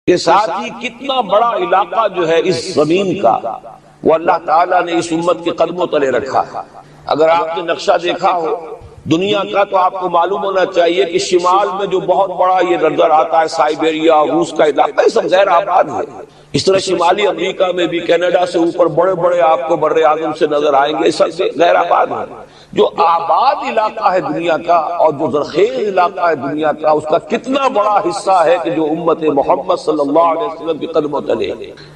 کے ساتھ ہی کتنا بڑا علاقہ جو ہے اس زمین کا وہ اللہ تعالیٰ نے اس امت کے قدموں تلے رکھا ہے۔ اگر آپ نے نقشہ دیکھا ہو دنیا کا تو آپ کو معلوم ہونا چاہیے کہ شمال میں جو بہت بڑا یہ نظر آتا ہے سائبیریا روس کا علاقہ، یہ سب غیر آباد ہے۔ اس طرح شمالی امریکہ میں بھی کینیڈا سے اوپر بڑے بڑے آپ کو بر اعظم سے نظر آئیں گے، سب غیر آباد ہے۔ جو آباد علاقہ ہے دنیا کا اور جو زرخیز علاقہ ہے دنیا کا، اس کا کتنا بڑا حصہ ہے کہ جو امت محمد صلی اللہ علیہ وسلم کے قدموں تلے۔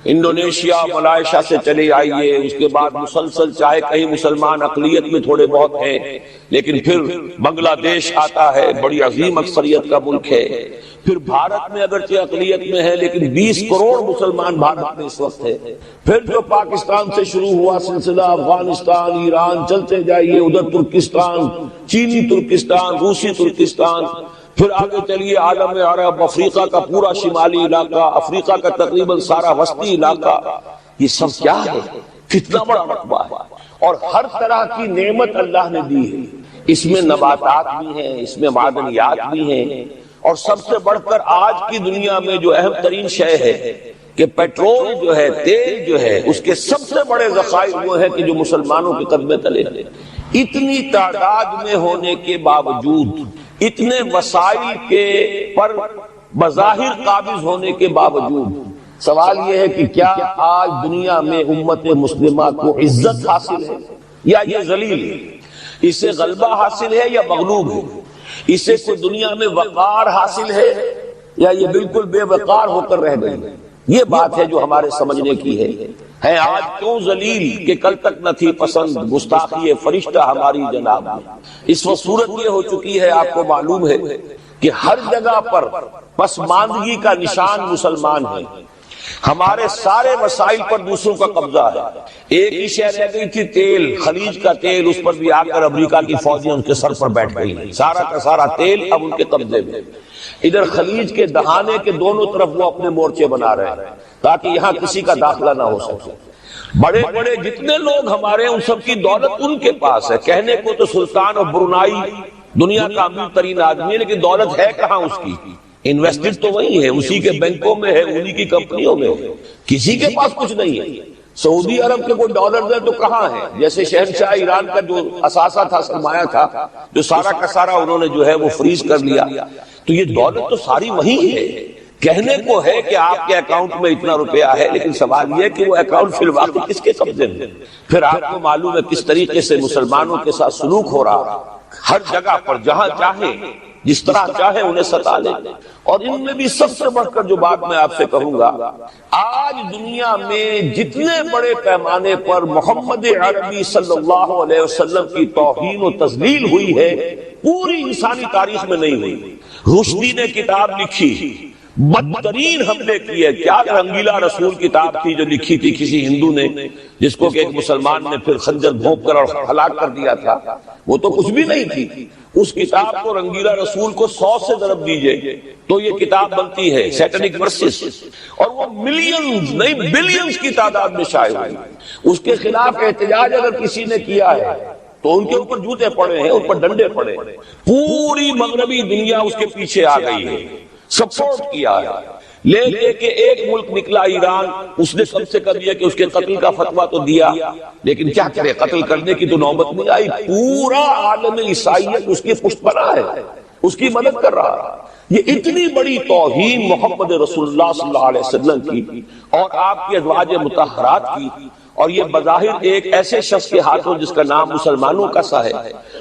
انڈونیشیا ملائیشیا سے چلے آئیے، اس کے بعد مسلسل چاہے کہیں مسلمان اقلیت میں تھوڑے بہت ہیں، لیکن پھر بنگلہ دیش آتا ہے، بڑی عظیم اکثریت کا ملک ہے۔ پھر بھارت میں اگرچہ اقلیت میں ہے لیکن 20 کروڑ مسلمان بھارت میں اس وقت ہے۔ پھر جو پاکستان سے شروع ہوا سلسلہ، افغانستان، ایران، چلتے جائیے ادھر ترکستان، چینی ترکستان، روسی ترکستان، پھر آگے چلیے عالم عرب، افریقہ کا پورا شمالی علاقہ، افریقہ کا تقریباً سارا وسطی علاقہ، یہ سب کیا ہے؟ کتنا بڑا رقبہ ہے، اور ہر طرح کی نعمت اللہ نے دی ہے۔ اس میں نباتات بھی ہیں، اس میں معدنیات بھی ہیں، اور سب سے بڑھ کر آج کی دنیا میں جو اہم ترین شے ہے کہ پیٹرول جو ہے، تیل جو ہے، اس کے سب سے بڑے ذخائر وہ ہیں کہ جو مسلمانوں کے قدمے تلے ہیں۔ اتنی تعداد میں ہونے کے باوجود، اتنے وسائل کے پر بظاہر قابض ہونے کے باوجود، سوال یہ ہے کہ کیا آج دنیا میں امت مسلمہ کو عزت حاصل ہے یا یہ ذلیل ہے؟ اسے غلبہ حاصل ہے یا مغلوب ہے؟ اسے کوئی دنیا میں وقار حاصل ہے یا یہ بالکل بے وقار ہو کر رہ گئی؟ یہ بات ہے جو ہمارے سمجھنے کی ہے آج کیوں ذلیل کہ کل تک نہ تھی پسند، گستاخی فرشتہ ہماری جناب میں۔ اس وقت صورت یہ ہو چکی ہے، آپ کو معلوم ہے کہ ہر جگہ پر پسماندگی کا نشان مسلمان ہیں۔ ہمارے سارے وسائل پر دوسروں کا قبضہ ہے۔ ایک ہی شے رہ گئی تھی تیل، خلیج کا تیل، اس پر بھی آ کر امریکہ کی فوجیں ان کے سر پر بیٹھ گئی، سارا کا سارا تیل اب ان کے قبضے میں۔ ادھر خلیج کے دہانے کے دونوں طرف وہ اپنے مورچے بنا رہے ہیں تاکہ یہاں کسی کا داخلہ نہ ہو سکے۔ بڑے بڑے جتنے لوگ ہمارے ان سب کی دولت ان کے پاس ہے۔ کہنے کو تو سلطان اور برونائی دنیا کا امیر ترین آدمی ہے، لیکن دولت ہے کہاں اس کی؟ انویسٹڈ تو وہی ہے، اسی کے بینکوں میں ہے، انہی کی کمپنیوں میں ہے، کسی کے پاس کچھ نہیں ہے۔ سعودی عرب کے کوئی ڈالر ہے تو کہاں ہے؟ جیسے شہنشاہ ایران کا جو اثاثہ تھا، سرمایہ تھا، جو سارا کا سارا انہوں نے جو ہے وہ فریز کر لیا، تو یہ دولت تو ساری وہی ہے۔ کہنے کو ہے کہ آپ کے اکاؤنٹ میں اتنا روپیہ ہے، لیکن سوال یہ ہے کہ وہ اکاؤنٹ فی الواقع کس کے قبضے میں؟ پھر آپ کو معلوم ہے کس طریقے سے مسلمانوں کے ساتھ سلوک ہو رہا ہے۔ ہر جگہ پر جہاں چاہے جس طرح چاہے انہیں ستا لیں۔ اور ان میں بھی سب سے بڑھ کر جو بات میں آپ سے کہوں گا، آج دنیا میں جتنے بڑے پیمانے پر محمد عربی صلی اللہ علیہ وسلم کی توہین و تذلیل ہوئی ہے، پوری انسانی تاریخ میں نہیں ہوئی۔ رشدی نے کتاب لکھی، بدترین حملے کیے۔ کیا رنگیلا رسول کتاب تھی جو لکھی تھی کسی ہندو نے، جس کو کہ ایک مسلمان نے پھر خنجر بھونک کر اور ہلاک کر دیا تھا۔ وہ تو کچھ بھی نہیں تھی۔ اس کتاب کو رنگیلا رسول کو 100 سے ضرب دیجئے تو یہ کتاب بنتی ہے سیٹنک ورسز، اور وہ ملینز نہیں بلینز کی تعداد میں شائع ہوئی۔ اس کے خلاف احتجاج اگر کسی نے کیا ہے تو ان کے اوپر جوتے پڑے ہیں، ان پر ڈنڈے پڑے ہیں۔ پوری مغربی دنیا اس کے پیچھے آ گئی ہے، سپورٹ کیا ہے۔ لے کے ایک ملک نکلا ایران، اس نے کم سے کم یہ کہ اس کے قتل کا فتویٰ تو دیا، لیکن کیا کرے، قتل کرنے کی تو نوبت نہیں آئی۔ پورا عالم عیسائیت اس کی پشت پناہ ہے، اس کی مدد کر رہا ہے۔ یہ اتنی بڑی توہین محمد رسول اللہ صلی اللہ علیہ وسلم کی اور آپ کی ازواج مطہرات کی، اور یہ بظاہر ایک ایسے شخص کے ہاتھوں جس کا نام مسلمانوں کا سا ہے،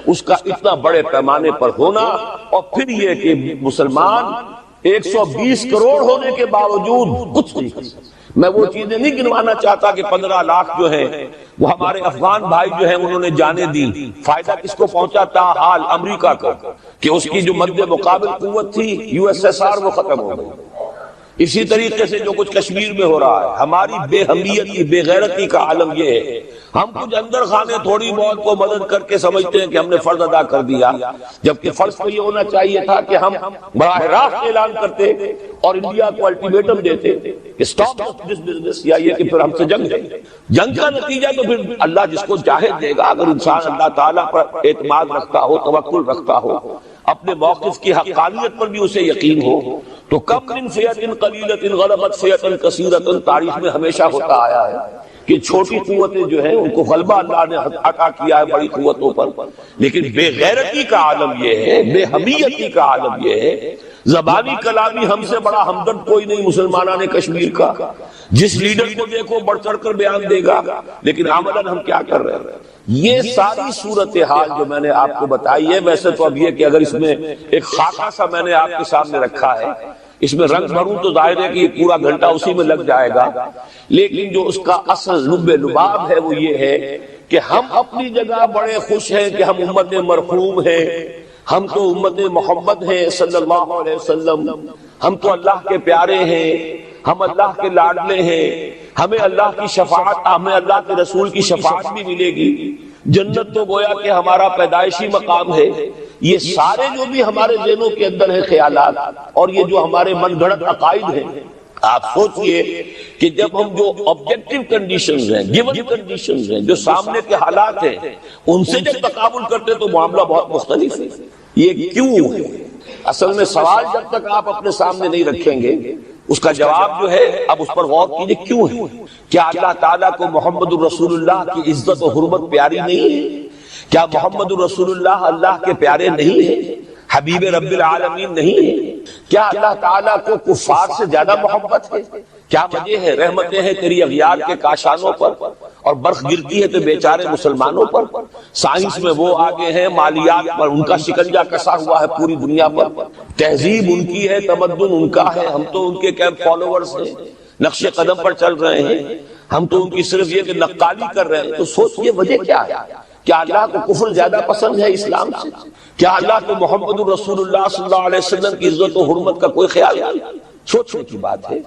اس کا اتنا بڑے پیمانے پر ہونا، اور پھر یہ کہ مسلمان 120 کروڑ ہونے کے باوجود کچھ نہیں کر سکتے۔ میں وہ چیزیں نہیں گنوانا چاہتا کہ 15 لاکھ جو ہیں وہ ہمارے افغان بھائی جو ہیں انہوں نے جانیں دی۔ فائدہ کس کو پہنچا تھا؟ حال امریکہ کو، کہ اس کی جو مد مقابل قوت تھی USSR وہ ختم ہو گئی۔ اسی طریقے سے جو کچھ کشمیر میں ہو رہا ہے، ہماری بے حمیتی، بے غیرتی کا عالم یہ ہے۔ ہم کچھ اندر خانے تھوڑی بہت کو مدد کر کے سمجھتے ہیں کہ ہم نے فرض ادا کر دیا، جبکہ فرض تو یہ ہونا چاہیے تھا کہ ہم براہ راست اعلان کرتے اور انڈیا کو الٹیمیٹم دیتے کہ سٹاپ دس بزنس، یا یہ کہ پھر ہم سے جنگ ہے۔ جنگ کا نتیجہ تو پھر اللہ جس کو چاہے دے گا، اگر انسان اللہ تعالیٰ پر اعتماد رکھتا ہو، توکل رکھتا ہو۔ اپنے موقف کی حقانیت پر بھی اسے یقین ہو، تو کم من فئۃ قلیلۃ غلبت فئۃ کثیرۃ تاریخ میں ہمیشہ ہوتا آیا ہے کہ چھوٹی قوتیں جو ہیں ان کو غلبہ اللہ نے عطا کیا ہے بڑی قوتوں پر، لیکن بے غیرتی کا عالم یہ ہے، بے حمیتی کا عالم یہ ہے، زبانی کلامی ہم سے بڑا ہمدرد کوئی نہیں مسلمانان کشمیر کا، جس لیڈر کو دیکھو بڑھ چڑھ کر بیان دے گا، لیکن عملاً ہم کیا کر رہے ہیں؟ یہ ساری صورتحال جو میں نے آپ کو بتائی ہے، ویسے تو اب یہ کہ اگر اس میں ایک خاکہ سا میں نے آپ کے سامنے رکھا ہے، اس میں رنگ بھروں تو ظاہر ہے کہ یہ پورا گھنٹہ اسی میں لگ جائے گا، لیکن جو اس کا اصل لب لباب ہے وہ یہ ہے کہ ہم اپنی جگہ بڑے خوش ہیں کہ ہم امت مرحوم ہیں، ہم تو امت محمد ہیں صلی اللہ علیہ وسلم، ہم تو اللہ کے پیارے ہیں، ہم اللہ کے لاڈلے ہیں، ہمیں اللہ کی شفاعت، ہمیں اللہ کے رسول کی شفاعت بھی ملے گی، جنت تو گویا کہ ہمارا پیدائشی مقام ہے۔ یہ سارے جو بھی ہمارے ذہنوں کے اندر ہیں خیالات، اور یہ جو ہمارے من گھڑت عقائد ہیں، آپ سوچئے کہ جب ہم جو آبجیکٹیو کنڈیشنز ہیں، گیون کنڈیشنز ہیں، جو سامنے کے حالات ہیں، ان سے جب تقابل کرتے تو معاملہ بہت مختلف ہے۔ یہ کیوں ہے؟ اصل میں سوال جب تک آپ اپنے سامنے نہیں رکھیں گے اس کا جواب جو ہے اب اس پر غور کیجئے، کیوں ہے؟ کیا اللہ تعالیٰ کو محمد الرسول اللہ کی عزت و حرمت پیاری نہیں ہے؟ کیا محمد الرسول اللہ اللہ کے پیارے نہیں ہیں، حبیب رب العالمین نہیں ہے؟ کیا اللہ تعالیٰ کو کفار سے زیادہ محبت ہے؟ کیا وجہ ہے؟ رحمتیں ہیں تیری اغیار کے کاشانوں پر، اور برف گرتی ہے تو بیچارے مسلمانوں پر۔ سائنس میں وہ آگے ہیں، مالیات پر ان کا شکنجہ کسا ہوا ہے پوری دنیا پر، تہذیب ان کی ہے، تمدن ان کا ہے، ہم تو ان کے کیمپ فالوورز ہیں، نقش قدم پر چل رہے ہیں، ہم تو ان کی صرف یہ کہ نقالی کر رہے ہیں۔ تو سوچئے وجہ کیا ہے؟ کیا اللہ کو کفر زیادہ پسند ہے اسلام سے؟ کیا اللہ کو محمد الرسول اللہ صلی اللہ علیہ وسلم کی عزت و حرمت کا کوئی خیال نہیں؟ سوچنے کی بات ہے۔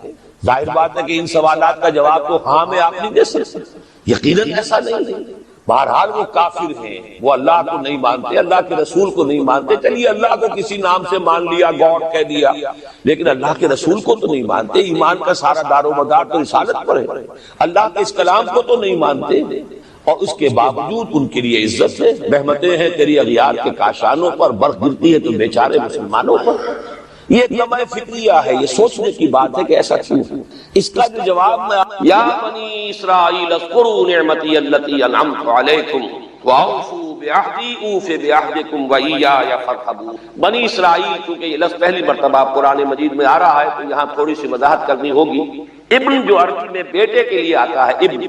ظاہر بات ہے کہ ان سوالات کا جواب تو ہاں میں آپ نہیں دے سکتے، یقیناً ایسا نہیں ہے۔ بہرحال وہ کافر ہیں، وہ اللہ کو نہیں مانتے، اللہ کے رسول کو نہیں مانتے، چلیے اللہ کو کسی نام سے مان لیا، گاڈ کہہ دیا، لیکن اللہ کے رسول کو تو نہیں مانتے۔ ایمان کا سارا دار و مدار تو رسالت پر ہے، اللہ کے اس کلام کو تو نہیں مانتے، اور اس کے باوجود ان کے لیے عزت ہے، رحمتیں ہیں تیری اغیار کے کاشانوں پر، برف گرتی ہے تو بیچارے مسلمانوں پر۔ یہ ایک لمحہ فکریہ ہے، یہ سوچنے کی بات ہے کہ ایسا کیوں ہے۔ اس کا جو جواب میں یا بنی اسرائیل اذکروا نعمتی التی انعمت علیکم واوفوا بعہدی اوف بعہدکم وایای فارہبون۔ بنی اسرائیل، کیونکہ یہ لفظ پہلی مرتبہ قرآن مجید میں آ رہا ہے تو یہاں تھوڑی سی وضاحت کرنی ہوگی۔ ابن جو عربی میں بیٹے کے لیے آتا ہے ابن،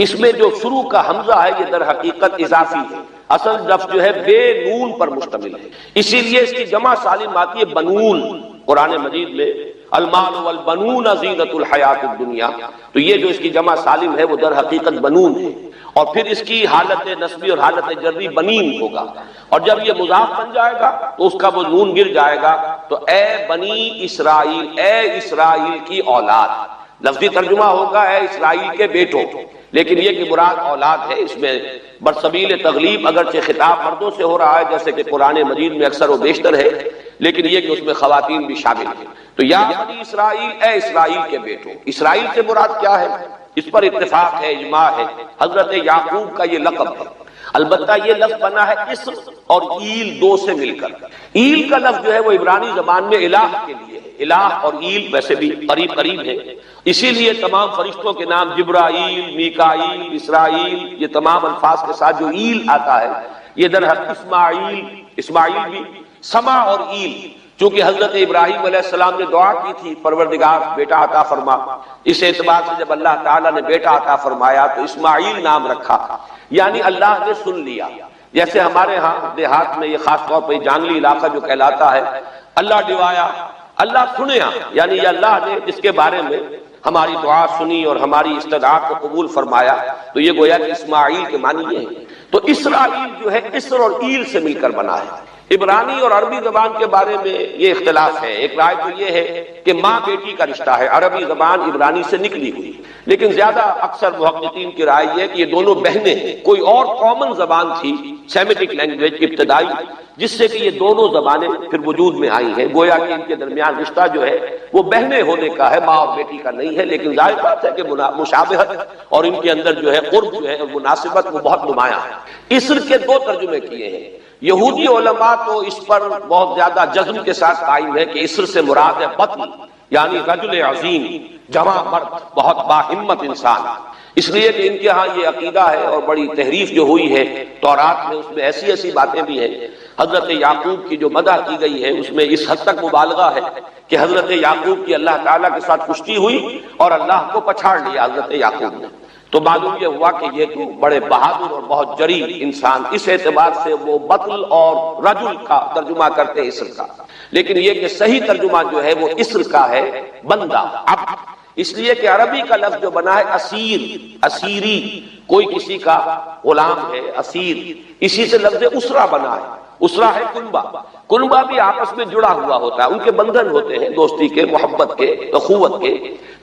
اس میں جو شروع کا حمزہ ہے یہ در حقیقت اضافی ہے، اصل لفظ جو ہے بے نون پر مشتمل ہے، اسی لیے اس کی جمع سالم آتی ہے بنون۔ قرآن مجید میں المال والبنون زینت الحیات الدنیا، تو یہ جو اس کی جمع سالم ہے وہ در حقیقت بنون ہے، اور پھر اس کی حالت نسبی اور حالت جری بنین ہوگا، اور جب یہ مضاف بن جائے گا تو اس کا وہ نون گر جائے گا، تو اے بنی اسرائیل، اے اسرائیل کی اولاد۔ لفظی ترجمہ ہوگا اے اسرائیل کے بیٹوں، لیکن یہ کہ مراد اولاد ہے، اس میں برسبیل تغلیب اگرچہ خطاب مردوں سے ہو رہا ہے جیسے کہ قرآن مجید میں اکثر و بیشتر ہے، لیکن یہ کہ اس میں خواتین بھی شامل ہیں۔ تو یا بنی اسرائیل، اے اسرائیل کے بیٹوں، اسرائیل سے مراد کیا ہے؟ اس پر اتفاق ہے، اجماع ہے، حضرت یعقوب کا یہ لقب ہے۔ البتہ یہ لفظ بنا ہے اسم اور ایل دو سے مل کر۔ ایل کا لفظ جو ہے وہ عبرانی زبان میں الہ کے لیے ہے، الہ اور ایل ویسے بھی قریب قریب ہے، اسی لیے تمام فرشتوں کے نام جبرائیل، میکائیل، اسرائیل، یہ تمام الفاظ کے ساتھ جو ایل آتا ہے یہ در حقیقت اسماعیل بھی سما اور ایل، چونکہ حضرت ابراہیم علیہ السلام نے دعا کی تھی پروردگار بیٹا عطا فرما، اس اعتبار سے جب اللہ تعالیٰ نے بیٹا عطا فرمایا تو اسماعیل نام رکھا، یعنی اللہ نے سن لیا۔ جیسے ہمارے ہاں دیہات میں یہ خاص طور پہ جانگلی علاقہ جو کہلاتا ہے، اللہ ڈوایا، اللہ سنیا، یعنی یہ اللہ نے جس کے بارے میں ہماری دعا سنی اور ہماری استدعا کو قبول فرمایا، تو یہ گویا کہ اسماعیل کے معنی یہ ہے۔ تو اسرائیل جو ہے اسر اور ایل سے مل کر بنا ہے۔ عبرانی اور عربی زبان کے بارے میں یہ اختلاف ہے، ایک رائے تو یہ ہے کہ ماں بیٹی کا رشتہ ہے، عربی زبان عبرانی سے نکلی ہوئی، لیکن زیادہ اکثر محققین کی رائے یہ ہے کہ یہ دونوں بہنیں ہیں، کوئی اور کامن زبان تھی سیمیٹک لینگویج ابتدائی جس سے کہ یہ دونوں زبانیں پھر وجود میں آئی ہیں، گویا کہ ان کے درمیان رشتہ جو ہے وہ بہنیں ہونے کا ہے، ماں اور بیٹی کا نہیں ہے، لیکن ظاہر بات ہے کہ مشابہت اور ان کے اندر جو ہے قرب جو ہے مناسبت وہ بہت نمایاں ہے۔ اسر کے دو ترجمے کیے ہیں، یہودی علماء تو اس پر بہت زیادہ جزم کے ساتھ قائم ہے کہ اسر سے مراد ہے بطن، یعنی رجل عظیم، جواں مرد، بہت باہمت انسان، اس لیے کہ ان کے ہاں یہ عقیدہ ہے اور بڑی تحریف جو ہوئی ہے تورات میں، اس میں ایسی ایسی باتیں بھی ہیں۔ حضرت یعقوب کی جو مدح کی گئی ہے اس میں اس حد تک مبالغہ ہے کہ حضرت یعقوب کی اللہ تعالیٰ کے ساتھ کشتی ہوئی اور اللہ کو پچھاڑ لیا حضرت یعقوب نے، تو معلوم یہ ہوا کہ یہ تو بڑے بہادر اور بہت جری انسان، اس اعتبار سے وہ بطل اور رجل کا ترجمہ کرتے ہیں اسر کا، لیکن یہ کہ صحیح ترجمہ جو ہے وہ اسر کا ہے، بندہ، عبد، اس لیے کہ عربی کا لفظ جو بنا ہے اسیر، اسیری، کوئی کسی کا غلام ہے، اسیر، اسی سے لفظ اسرہ بنا ہے، اسرہ ہے کنبہ، کنبہ بھی آپس میں جڑا ہوا ہوتا ہے، ان کے بندھن ہوتے ہیں دوستی کے، محبت کے، اخوت کے،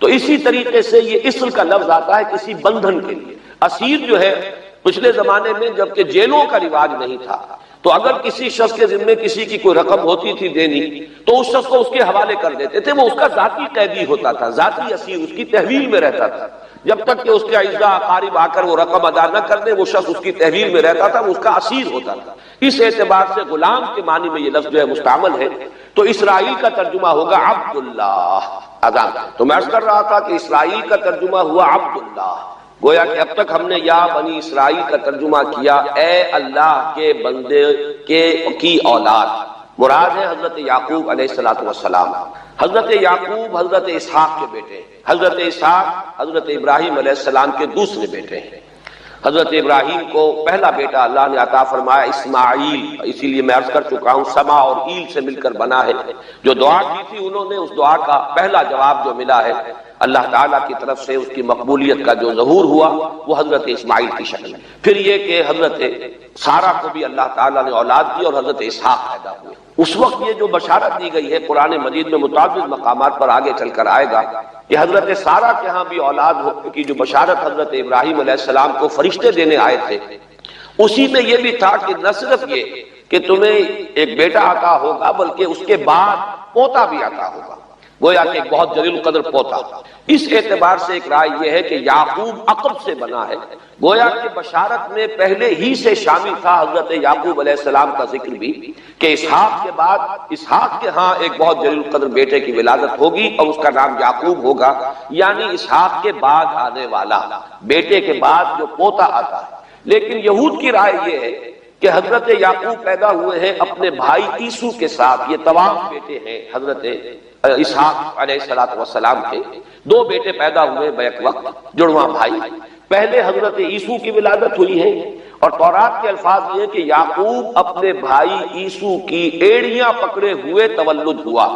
تو اسی طریقے سے یہ اسر کا لفظ آتا ہے کسی بندھن کے لیے۔ اسیر جو ہے پچھلے زمانے میں جبکہ جیلوں کا رواج نہیں تھا، تو اگر کسی شخص کے ذمے کسی کی کوئی رقم ہوتی تھی دینی تو اس شخص کو اس کے حوالے کر دیتے تھے، وہ اس کا ذاتی قیدی ہوتا تھا، ذاتی اسیر، اس کی تحویل میں رہتا تھا، جب تک کہ اس کے اعزاء اقارب آ کر وہ رقم ادا نہ کر دیں وہ شخص اس کی تحویل میں رہتا تھا، وہ اس کا اسیر ہوتا تھا۔ اس اعتبار سے غلام کے معنی میں یہ لفظ جو ہے مستعمل ہے، تو اسرائیل کا ترجمہ ہوگا عبداللہ۔ اذان تو میں عرض کر رہا تھا کہ اسرائیل کا ترجمہ ہوا عبداللہ، گویا کہ اب تک ہم نے یا بنی اسرائیل کا ترجمہ کیا اے اللہ کے بندے کی اولاد، مراد ہے حضرت یعقوب علیہ السلام۔ حضرت یعقوب حضرت اسحاق کے بیٹے، حضرت اسحاق حضرت ابراہیم علیہ السلام کے دوسرے بیٹے ہیں۔ حضرت ابراہیم کو پہلا بیٹا اللہ نے عطا فرمایا اسماعیل، اسی لیے میں عرض کر چکا ہوں سما اور ایل سے مل کر بنا ہے، جو دعا کی تھی انہوں نے، اس دعا کا پہلا جواب جو ملا ہے اللہ تعالیٰ کی طرف سے، اس کی مقبولیت کا جو ظہور ہوا وہ حضرت اسماعیل کی شکل ہے۔ پھر یہ کہ حضرت سارہ کو بھی اللہ تعالیٰ نے اولاد دی اور حضرت اسحاق پیدا ہوئے۔ اس وقت یہ جو بشارت دی گئی ہے قرآن مجید میں متعدد مقامات پر آگے چل کر آئے گا کہ حضرت سارہ کے ہاں بھی اولاد ہونے کی جو بشارت حضرت ابراہیم علیہ السلام کو فرشتے دینے آئے تھے، اسی میں یہ بھی تھا کہ نہ صرف یہ کہ تمہیں ایک بیٹا عطا ہوگا بلکہ اس کے بعد پوتا بھی عطا ہوگا، گویا کہ ایک بہت جلیل القدر پوتا۔ اس اعتبار سے ایک رائے یہ ہے کہ یعقوب عقب سے بنا ہے، گویا کہ بشارت میں پہلے ہی سے شامل تھا حضرت یعقوب علیہ السلام کا ذکر بھی کہ اسحاق کے بعد اسحاق کے ہاں ایک بہت جلیل القدر بیٹے کی ولادت ہوگی اور اس کا نام یعقوب ہوگا، یعنی اسحاق کے بعد آنے والا، بیٹے کے بعد جو پوتا آتا ہے۔ لیکن یہود کی رائے یہ ہے کہ حضرت یعقوب پیدا ہوئے ہیں اپنے بھائی عیسو کے ساتھ، یہ تمام بیٹے ہیں حضرت اسحاق علیہ السلام کے، دو بیٹے پیدا ہوئے بیک وقت، جڑواں بھائی۔ پہلے حضرت عیسو کی ولادت ہوئی ہے اور تورات کے الفاظ یہ کہ یعقوب اپنے بھائی عیسو کی ایڑیاں پکڑے ہوئے تولد ہوا،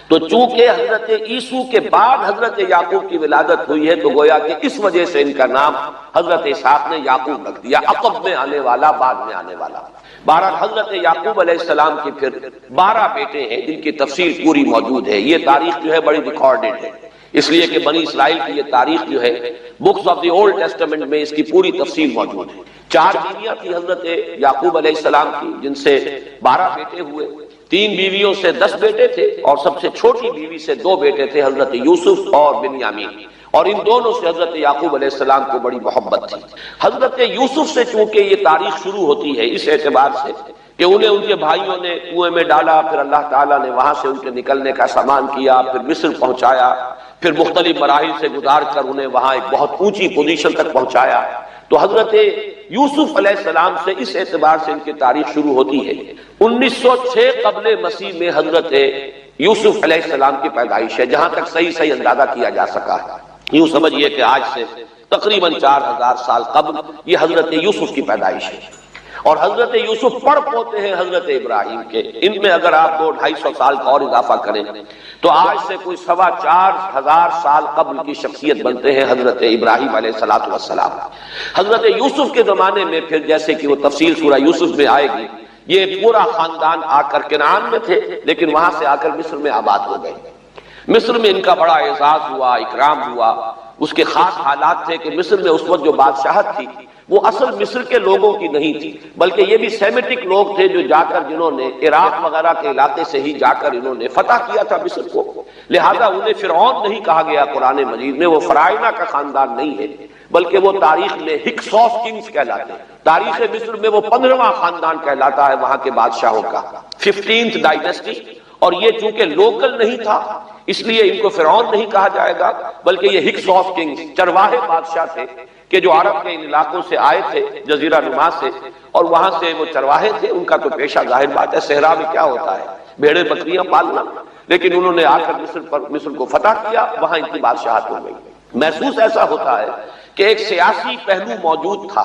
تو چونکہ حضرت عیسو کے بعد حضرت یعقوب کی ولادت ہوئی ہے تو گویا کہ اس وجہ سے ان کا نام حضرت اسحاق نے یعقوب رکھ دیا، عقب میں آنے والا، بعد میں آنے والا۔ بہرحال حضرت یعقوب علیہ السلام کی پھر 12 بیٹے ہیں جن کی تفصیل پوری موجود ہے، یہ تاریخ جو ہے بڑی ریکارڈڈ ہے، اس لیے کہ بنی اسرائیل کی یہ تاریخ جو ہے books of the old testament میں اس کی پوری تفصیل موجود ہے۔ 4 بیویاں تھی حضرت یعقوب علیہ السلام کی جن سے 12 بیٹے ہوئے، 3 بیویوں سے 10 بیٹے تھے اور سب سے چھوٹی بیوی سے 2 بیٹے تھے حضرت یوسف اور بنیامین، اور ان دونوں سے حضرت یعقوب علیہ السلام کو بڑی محبت تھی۔ حضرت یوسف سے چونکہ یہ تاریخ شروع ہوتی ہے اس اعتبار سے کہ انہیں ان کے بھائیوں نے کنویں میں ڈالا، پھر اللہ تعالیٰ نے وہاں سے ان کے نکلنے کا سامان کیا، پھر مصر پہنچایا، پھر مختلف مراحل سے گزار کر انہیں وہاں ایک بہت اونچی پوزیشن تک پہنچایا، تو حضرت یوسف علیہ السلام سے اس اعتبار سے ان کی تاریخ شروع ہوتی ہے۔ 1906 قبل مسیح میں حضرت یوسف علیہ السلام کی پیدائش ہے، جہاں تک صحیح اندازہ کیا جا سکا ہے۔ یوں سمجھئے کہ آج سے تقریباً 4000 سال قبل یہ حضرت یوسف کی پیدائش ہے، اور حضرت یوسف پڑ پوتے ہیں حضرت ابراہیم کے۔ ان میں اگر آپ 200-250 سال کا اور اضافہ کریں تو آج سے کوئی 4500 سال قبل کی شخصیت بنتے ہیں حضرت ابراہیم علیہ السلام۔ حضرت یوسف کے زمانے میں پھر جیسے کہ وہ تفصیل سورہ یوسف میں آئے گی، یہ پورا خاندان آ کر کنعان میں تھے لیکن وہاں سے آ کر مصر میں آباد ہو گئے۔ مصر میں ان کا بڑا اعزاز ہوا، اکرام ہوا۔ اس کے خاص حالات تھے کہ مصر میں اس وقت جو بادشاہت تھی وہ اصل مصر کے لوگوں کی نہیں تھی، بلکہ یہ بھی سیمیٹک لوگ تھے جو جا کر جنہوں نے عراق وغیرہ کے علاقے سے ہی جا کر انہوں نے فتح کیا تھا مصر کو، لہذا انہیں فرعون نہیں کہا گیا قرآن مجید میں، وہ فرعونہ کا خاندان نہیں ہے بلکہ وہ تاریخ میں ہکسوس کنگز کہلاتے ہیں. تاریخ مصر میں وہ 15واں خاندان کہلاتا ہے وہاں کے بادشاہوں کا، 15th ڈائنیسٹی. اور یہ چونکہ لوکل نہیں تھا اس لیے ان کو فرعون نہیں کہا جائے گا، بلکہ یہ ہکسوس کنگز چرواہے بادشاہ تھے کہ جو عرب کے ان علاقوں سے آئے تھے جزیرہ نما سے، اور وہاں سے وہ چرواہے تھے. ان کا تو پیشہ ظاہر بات ہے صحرا میں کیا ہوتا ہے، بھیڑیں بکریاں پالنا، لیکن انہوں نے آ کر مصر کو فتح کیا، وہاں ان کی بادشاہت ہو گئی. محسوس ایسا ہوتا ہے کہ ایک سیاسی پہلو موجود تھا.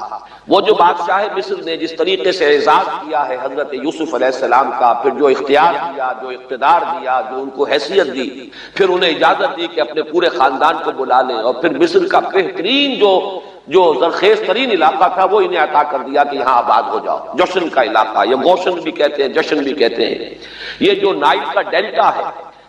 وہ جو بادشاہ مصر نے جس طریقے سے اعزاز کیا ہے حضرت یوسف علیہ السلام کا، پھر جو اختیار دیا، جو اقتدار دیا، جو ان کو حیثیت دی، پھر انہیں اجازت دی کہ اپنے پورے خاندان کو بلا لیں، اور پھر مصر کا بہترین جو زرخیز ترین علاقہ تھا وہ انہیں عطا کر دیا کہ یہاں آباد ہو جاؤ. جشن کا علاقہ، یہ گوشن بھی کہتے ہیں، جشن بھی کہتے ہیں. یہ جو نائل کا ڈیلٹا ہے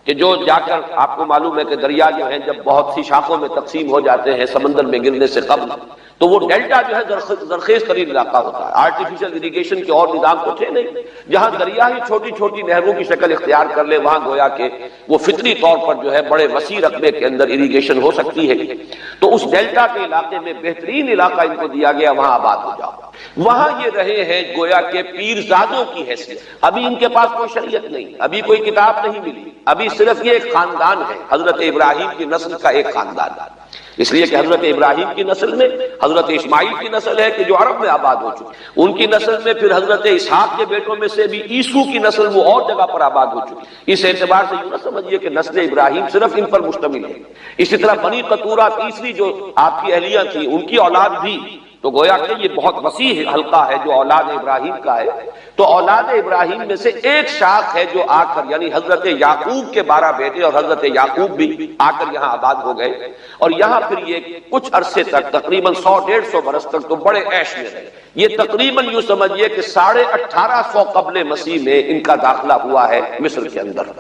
کہ جو جا کر آپ کو معلوم ہے کہ دریا جو ہیں جب بہت سی شاخوں میں تقسیم ہو جاتے ہیں سمندر میں گرنے سے قبل، تو وہ ڈیلٹا جو ہے زرخیز ترین علاقہ ہوتا ہے. آرٹیفیشل اریگیشن کے اور نظام تو تھے نہیں. جہاں دریا ہی چھوٹی چھوٹی نہروں کی شکل اختیار کر لے وہاں گویا کہ وہ فطری طور پر جو ہے بڑے وسیع رقبے کے اندر اریگیشن ہو سکتی ہے. تو اس ڈیلٹا کے علاقے میں بہترین علاقہ ان کو دیا گیا، وہاں آباد ہو جاؤ. وہاں یہ رہے ہیں گویا کہ پیرزادوں کی حیثیت. ابھی ان کے پاس کوئی شریعت نہیں، ابھی کوئی کتاب نہیں ملی، ابھی صرف یہ ایک خاندان ہے، حضرت ابراہیم کی نسل کا ایک خاندان. اس لیے کہ حضرت ابراہیم کی نسل میں حضرت اسماعیل کی نسل ہے کہ جو عرب میں آباد ہو چکی، ان کی نسل میں پھر حضرت اسحاق کے بیٹوں میں سے بھی عیسو کی نسل وہ اور جگہ پر آباد ہو چکی. اس اعتبار سے یوں نہ سمجھیے کہ نسل ابراہیم صرف ان پر مشتمل ہے. اسی طرح بنی قطورہ تیسری جو آپ کی اہلیہ تھی ان کی اولاد بھی، تو گویا کہ یہ بہت وسیع حلقہ ہے جو اولاد ابراہیم کا ہے. تو اولاد ابراہیم میں سے ایک شاخ ہے جو آ کر، یعنی حضرت یعقوب کے 12 بیٹے اور حضرت یعقوب بھی آ کر یہاں آباد ہو گئے، اور یہاں پھر یہ کچھ عرصے تک تقریباً 100-150 برس تک تو بڑے عیش میں رہے. یہ تقریباً یوں سمجھیے کہ 1850 قبل مسیح میں ان کا داخلہ ہوا ہے مصر کے اندر،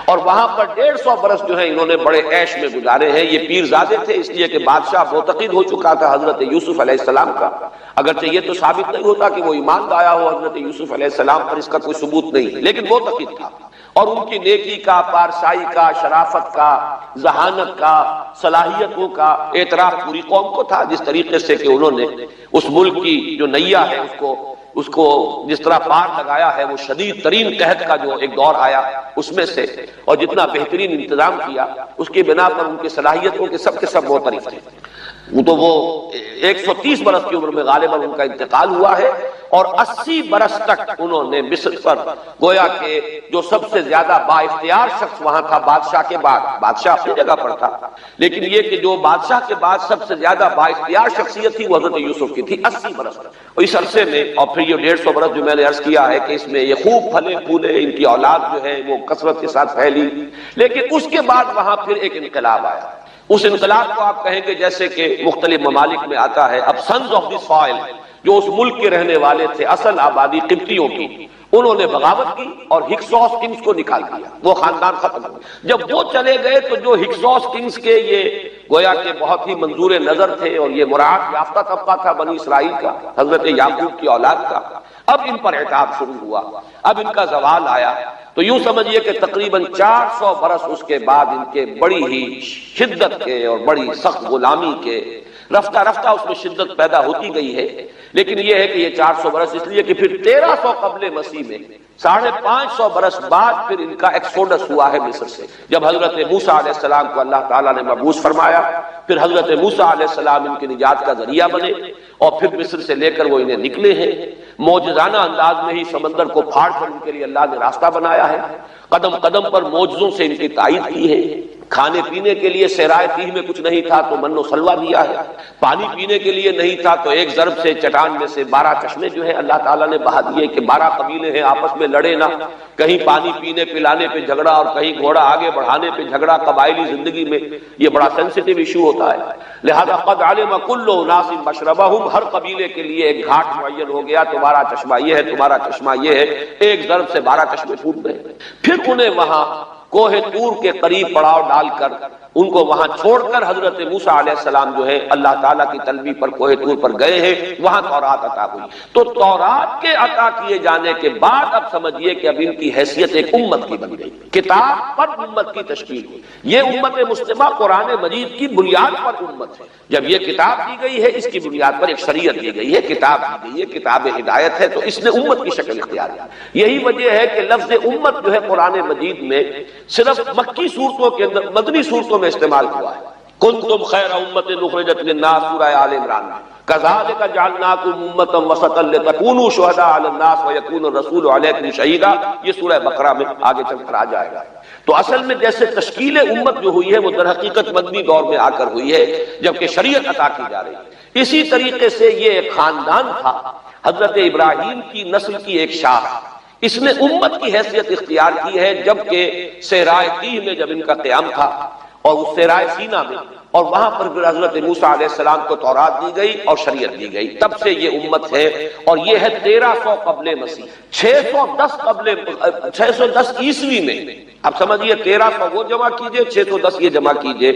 اور وہاں پر 150 برس جو ہیں انہوں نے بڑے عیش میں گزارے ہیں. یہ پیرزادے تھے اس لیے کہ بادشاہ معتقد ہو چکا تھا حضرت یوسف علیہ السلام کا. اگرچہ یہ تو ثابت نہیں ہوتا کہ وہ ایمان لایا ہو حضرت یوسف علیہ السلام پر، اس کا کوئی ثبوت نہیں، لیکن معتقد تھا. اور ان کی نیکی کا، پارسائی کا، شرافت کا، ذہانت کا، صلاحیتوں کا اعتراف پوری قوم کو تھا. جس طریقے سے کہ انہوں نے اس ملک کی جو نیا ہے اس کو جس طرح پار لگایا ہے، وہ شدید ترین قحط کا جو ایک دور آیا اس میں سے، اور جتنا بہترین انتظام کیا اس کی بنا پر ان کی صلاحیتوں کے سب معترف تھے. تو وہ 130 برس کی عمر میں غالباً ان کا انتقال ہوا ہے، اور 80 برس تک انہوں نے مصر پر گویا کہ جو سب سے زیادہ با اختیار شخص وہاں تھا بادشاہ کے بعد، بادشاہ اپنی جگہ پر تھا لیکن یہ کہ جو بادشاہ کے بعد سب سے زیادہ با اختیار شخصیت تھی وہ حضرت یوسف کی تھی 80 برس تک. اور اس عرصے میں اور پھر یہ 150 برس جو میں نے عرض کیا ہے کہ اس میں یہ خوب پھلے پھولے، ان کی اولاد جو ہے وہ کثرت کے ساتھ پھیلی. لیکن اس کے بعد وہاں پھر ایک انقلاب آیا. اس انقلاب کو آپ کہیں گے جیسے کہ مختلف ممالک میں آتا ہے. اب سنز آف دی سوائل جو اس ملک کے رہنے والے تھے، اصل آبادی قبطیوں کی، انہوں نے بغاوت کی اور ہکسوس کنگز کو نکال دیا. وہ خاندان ختم ہو. جب وہ چلے گئے تو جو ہکسوس کنگز کے یہ گویا کہ بہت ہی منظور نظر تھے اور یہ مراعات یافتہ طبقہ تھا بنی اسرائیل کا، حضرت یعقوب کی اولاد کا، اب ان پر عتاب شروع ہوا، اب ان کا زوال آیا. تو یوں سمجھیے کہ تقریباً 400 برس اس کے بعد ان کے بڑی ہی شدت کے اور بڑی سخت غلامی کے رفتہ رفتہ اس میں شدت پیدا ہوتی گئی ہے. لیکن یہ ہے کہ یہ 400 برس اس لیے کہ پھر 1300 قبل مسیح میں 550 برس بعد پھر ان کا ایکسوڈس ہوا ہے مصر سے. جب حضرت موسیٰ علیہ السلام کو اللہ تعالیٰ نے مبعوث فرمایا، پھر حضرت موسیٰ علیہ السلام ان کی نجات کا ذریعہ بنے، اور پھر مصر سے لے کر وہ انہیں نکلے ہیں. معجزانہ انداز میں ہی سمندر کو پھاڑ کر ان کے لیے اللہ نے راستہ بنایا ہے. قدم قدم پر معجزوں سے ان کی تائید کی ہے. کھانے پینے کے لیے صحرائے تیہ میں کچھ نہیں تھا تو من و سلوہ دیا ہے. پانی پینے کے لیے نہیں تھا تو ایک ضرب سے چٹان میں سے 12 چشمے جو ہے اللہ تعالیٰ نے بہا دیے کہ 12 قبیلے ہیں آپس میں لڑے نہ، کہیں پانی پینے پلانے پہ جھگڑا اور کہیں گھوڑا آگے بڑھانے پہ جھگڑا. قبائلی زندگی میں یہ بڑا سینسیٹیو ایشو ہوتا ہے. لہذا قد علم کل اناس مشربہم، ہر قبیلے کے لیے ایک گھاٹ معین ہو گیا، تمہارا چشمہ یہ ہے، تمہارا چشمہ یہ ہے. ایک ضرب سے 12 چشمے پھوٹ گئے. پھر انہیں وہاں کوہ طور کے قریب پڑاؤ ڈال کر ان کو وہاں چھوڑ کر حضرت موسیٰ علیہ السلام جو ہے اللہ تعالیٰ کی طلبی پر کوہ طور پر گئے ہیں، وہاں تورات عطا ہوئی۔ تو تورات کے عطا کیے جانے کے بعد اب سمجھیے کہ اب ان کی حیثیت ایک امت کی بن گئی، کتاب پر امت کی تشکیل ہوئی۔ یہ امت مسلمہ قرآن مجید کی بنیاد پر امت ہے۔ جب یہ کتاب دی گئی ہے، اس کی بنیاد پر ایک شریعت دی گئی ہے، کتاب دی گئی ہے، کتاب ہدایت ہے، تو اس نے امت کی شکل اختیار کی۔ یہی وجہ ہے کہ لفظ امت جو ہے قرآن مجید میں صرف مکی صورتوں کے اندر، مدنی صورتوں میں استعمال ہوا ہے۔ کنتم خیر امت اخرجت للناس، سورہ آل عمران میں، کذالک جعلناکم امۃ وسطا لتکونوا شہداء علی الناس ویکون الرسول علیکم شہیدا، یہ سورہ بقرہ میں آگے چل کر آ جائے گا۔ تو اصل میں جیسے تشکیل امت جو ہوئی ہے وہ در حقیقت مدنی دور میں آ کر ہوئی ہے، جبکہ شریعت عطا کی جا رہی ہے۔ اسی طریقے سے یہ ایک خاندان تھا، حضرت ابراہیم کی نسل کی ایک شاخ، اس نے امت کی حیثیت اختیار کی ہے، جبکہ صحرائے تیہ میں جب ان کا قیام تھا اور اس صحرائے سینا میں، اور وہاں پر پھر حضرت موسیٰ علیہ السلام کو تورات دی گئی اور شریعت دی گئی، تب سے یہ امت ہے۔ اور یہ ہے 1300 قبل مسیح، 610 عیسوی میں۔ اب سمجھیے 1300 وہ جمع کیجئے، 610 یہ جمع کیجئے،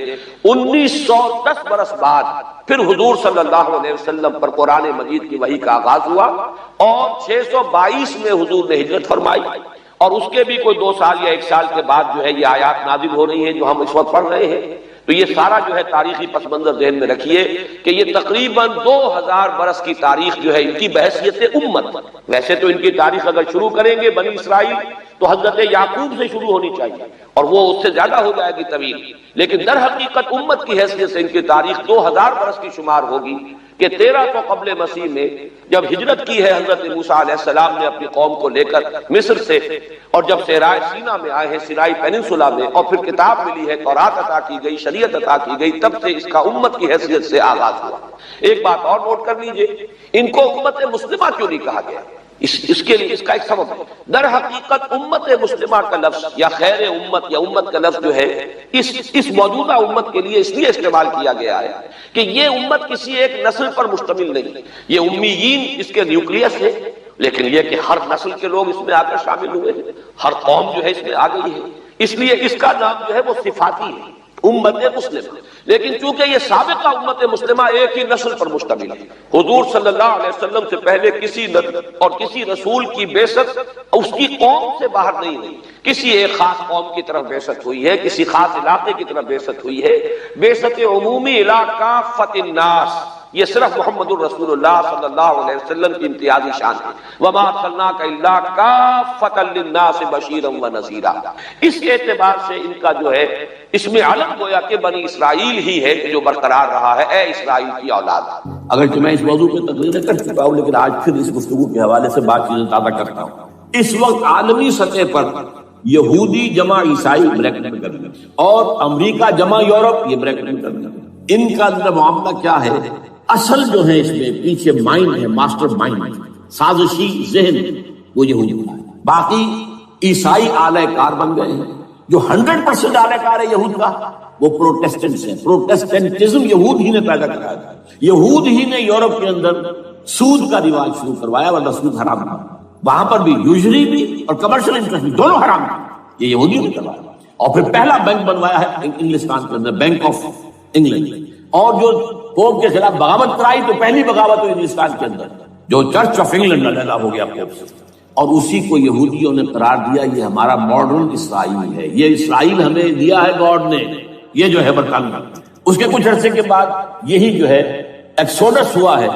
1910 برس بعد پھر حضور صلی اللہ علیہ وسلم پر قرآن مجید کی وحی کا آغاز ہوا، اور 622 میں حضور نے ہجرت فرمائی، اور اس کے بھی کوئی 2 سال یا 1 سال کے بعد جو ہے یہ آیات نازل ہو رہی ہیں جو ہم اس وقت پڑھ رہے ہیں۔ تو یہ سارا جو ہے تاریخی پس منظر ذہن میں رکھیے کہ یہ تقریباً 2000 برس کی تاریخ جو ہے ان کی بحیثیت امت۔ ویسے تو ان کی تاریخ اگر شروع کریں گے بنی اسرائیل تو حضرت یعقوب سے شروع ہونی چاہیے، اور وہ اس سے زیادہ ہو جائے گی طویل، لیکن در حقیقت امت کی حیثیت سے ان کی تاریخ 2000 برس کی شمار ہوگی کہ 1300 قبل مسیح میں جب ہجرت کی ہے حضرت موسیٰ علیہ السلام نے اپنی قوم کو لے کر مصر سے، اور جب صحرائے سینا میں آئے ہیں، سینائی پیننسولا میں، اور پھر کتاب ملی ہے، تورات عطا کی گئی، شریعت عطا کی گئی، تب سے اس کا امت کی حیثیت سے آغاز ہوا۔ ایک بات اور نوٹ کر لیجئے، ان کو امت مسلمہ کیوں نہیں کہا گیا؟ اس کے لیے اس کا ایک سبب ہے۔ در حقیقت امت مسلمہ کا لفظ یا خیر امت یا امت کا لفظ جو ہے اس موجودہ امت کے لیے اس لیے استعمال کیا گیا ہے کہ یہ امت کسی ایک نسل پر مشتمل نہیں، یہ امیین اس کے نیوکلیس ہے، لیکن یہ کہ ہر نسل کے لوگ اس میں آ کر شامل ہوئے ہیں، ہر قوم جو ہے اس میں آ گئی ہے، اس لیے اس کا نام جو ہے وہ صفاتی ہے، امت مسلمہ۔ لیکن چونکہ یہ سابقہ امت مسلمہ ایک ہی نسل پر مشتمل ہے، حضور صلی اللہ علیہ وسلم سے پہلے کسی نبی اور کسی رسول کی بعثت اس کی قوم سے باہر نہیں ہوئی، کسی ایک خاص قوم کی طرف بعثت ہوئی ہے، کسی خاص علاقے کی طرف بعثت ہوئی ہے۔ بعثت عمومی الی کافۃ الناس، یہ صرف محمد الرسول اللہ صلی اللہ علیہ وسلم کی امتیازی شان ہے۔ وما ارسلناک الا کافۃ للناس بشیرا ونذیرا۔ اس اعتبار سے ان کا جو ہے اس میں علم گویا کہ بنی اسرائیل ہی ہے جو برقرار رہا ہے، اے اسرائیل کی اولاد۔ اگرچہ میں اس موضوع پہ تقریر کر چکا ہوں، لیکن آج پھر اس گفتگو کے حوالے سے بات چیزیں تازہ کرتا ہوں۔ اس وقت عالمی سطح پر یہودی جمع عیسائی بریکٹ میں کرنا، اور امریکہ جمع یورپ یہ بریکٹ میں کرنا، ان کا اندر معاملہ کیا ہے؟ اصل جو ہے اس میں پیچھے مائنڈ ہے، ماسٹر مائنڈ، سازشی ذہن، وہ یہودی ہے۔ باقی عیسائی آلہ کار بن گئے ہیں۔ جو 100% آلہ کار ہے یہود کا وہ پروٹیسٹنٹس ہیں۔ پروٹیسٹنٹزم یہود ہی نے پیدا کرایا تھا، یہود ہی نے یورپ کے اندر سود کا رواج شروع کروایا، ورنہ سود حرام تھا وہاں پر بھی، یوزری بھی اور کمرشل انٹرسٹ بھی، دونوں حرام تھا، یہ یہودیوں نے کروایا۔ اور پھر پہلا بینک بنوایا ہے انگلستان کے اندر، بینک آف انگلینڈ، اور جو پوپ کے خلاف بغاوت کرائی تو پہلی بغاوت ہوئی ہندوستان کے اندر، جو چرچ آف انگلینڈ علیحدہ ہو گیا پوپ سے، اور اسی کو یہودیوں نے قرار دیا یہ ہمارا ماڈرن اسرائیل ہے، یہ اسرائیل ہمیں دیا ہے گاڈ نے، یہ جو ہے برطانیہ۔ اس کے کچھ عرصے کے بعد یہی جو ہے ایکسوڈس ہوا ہے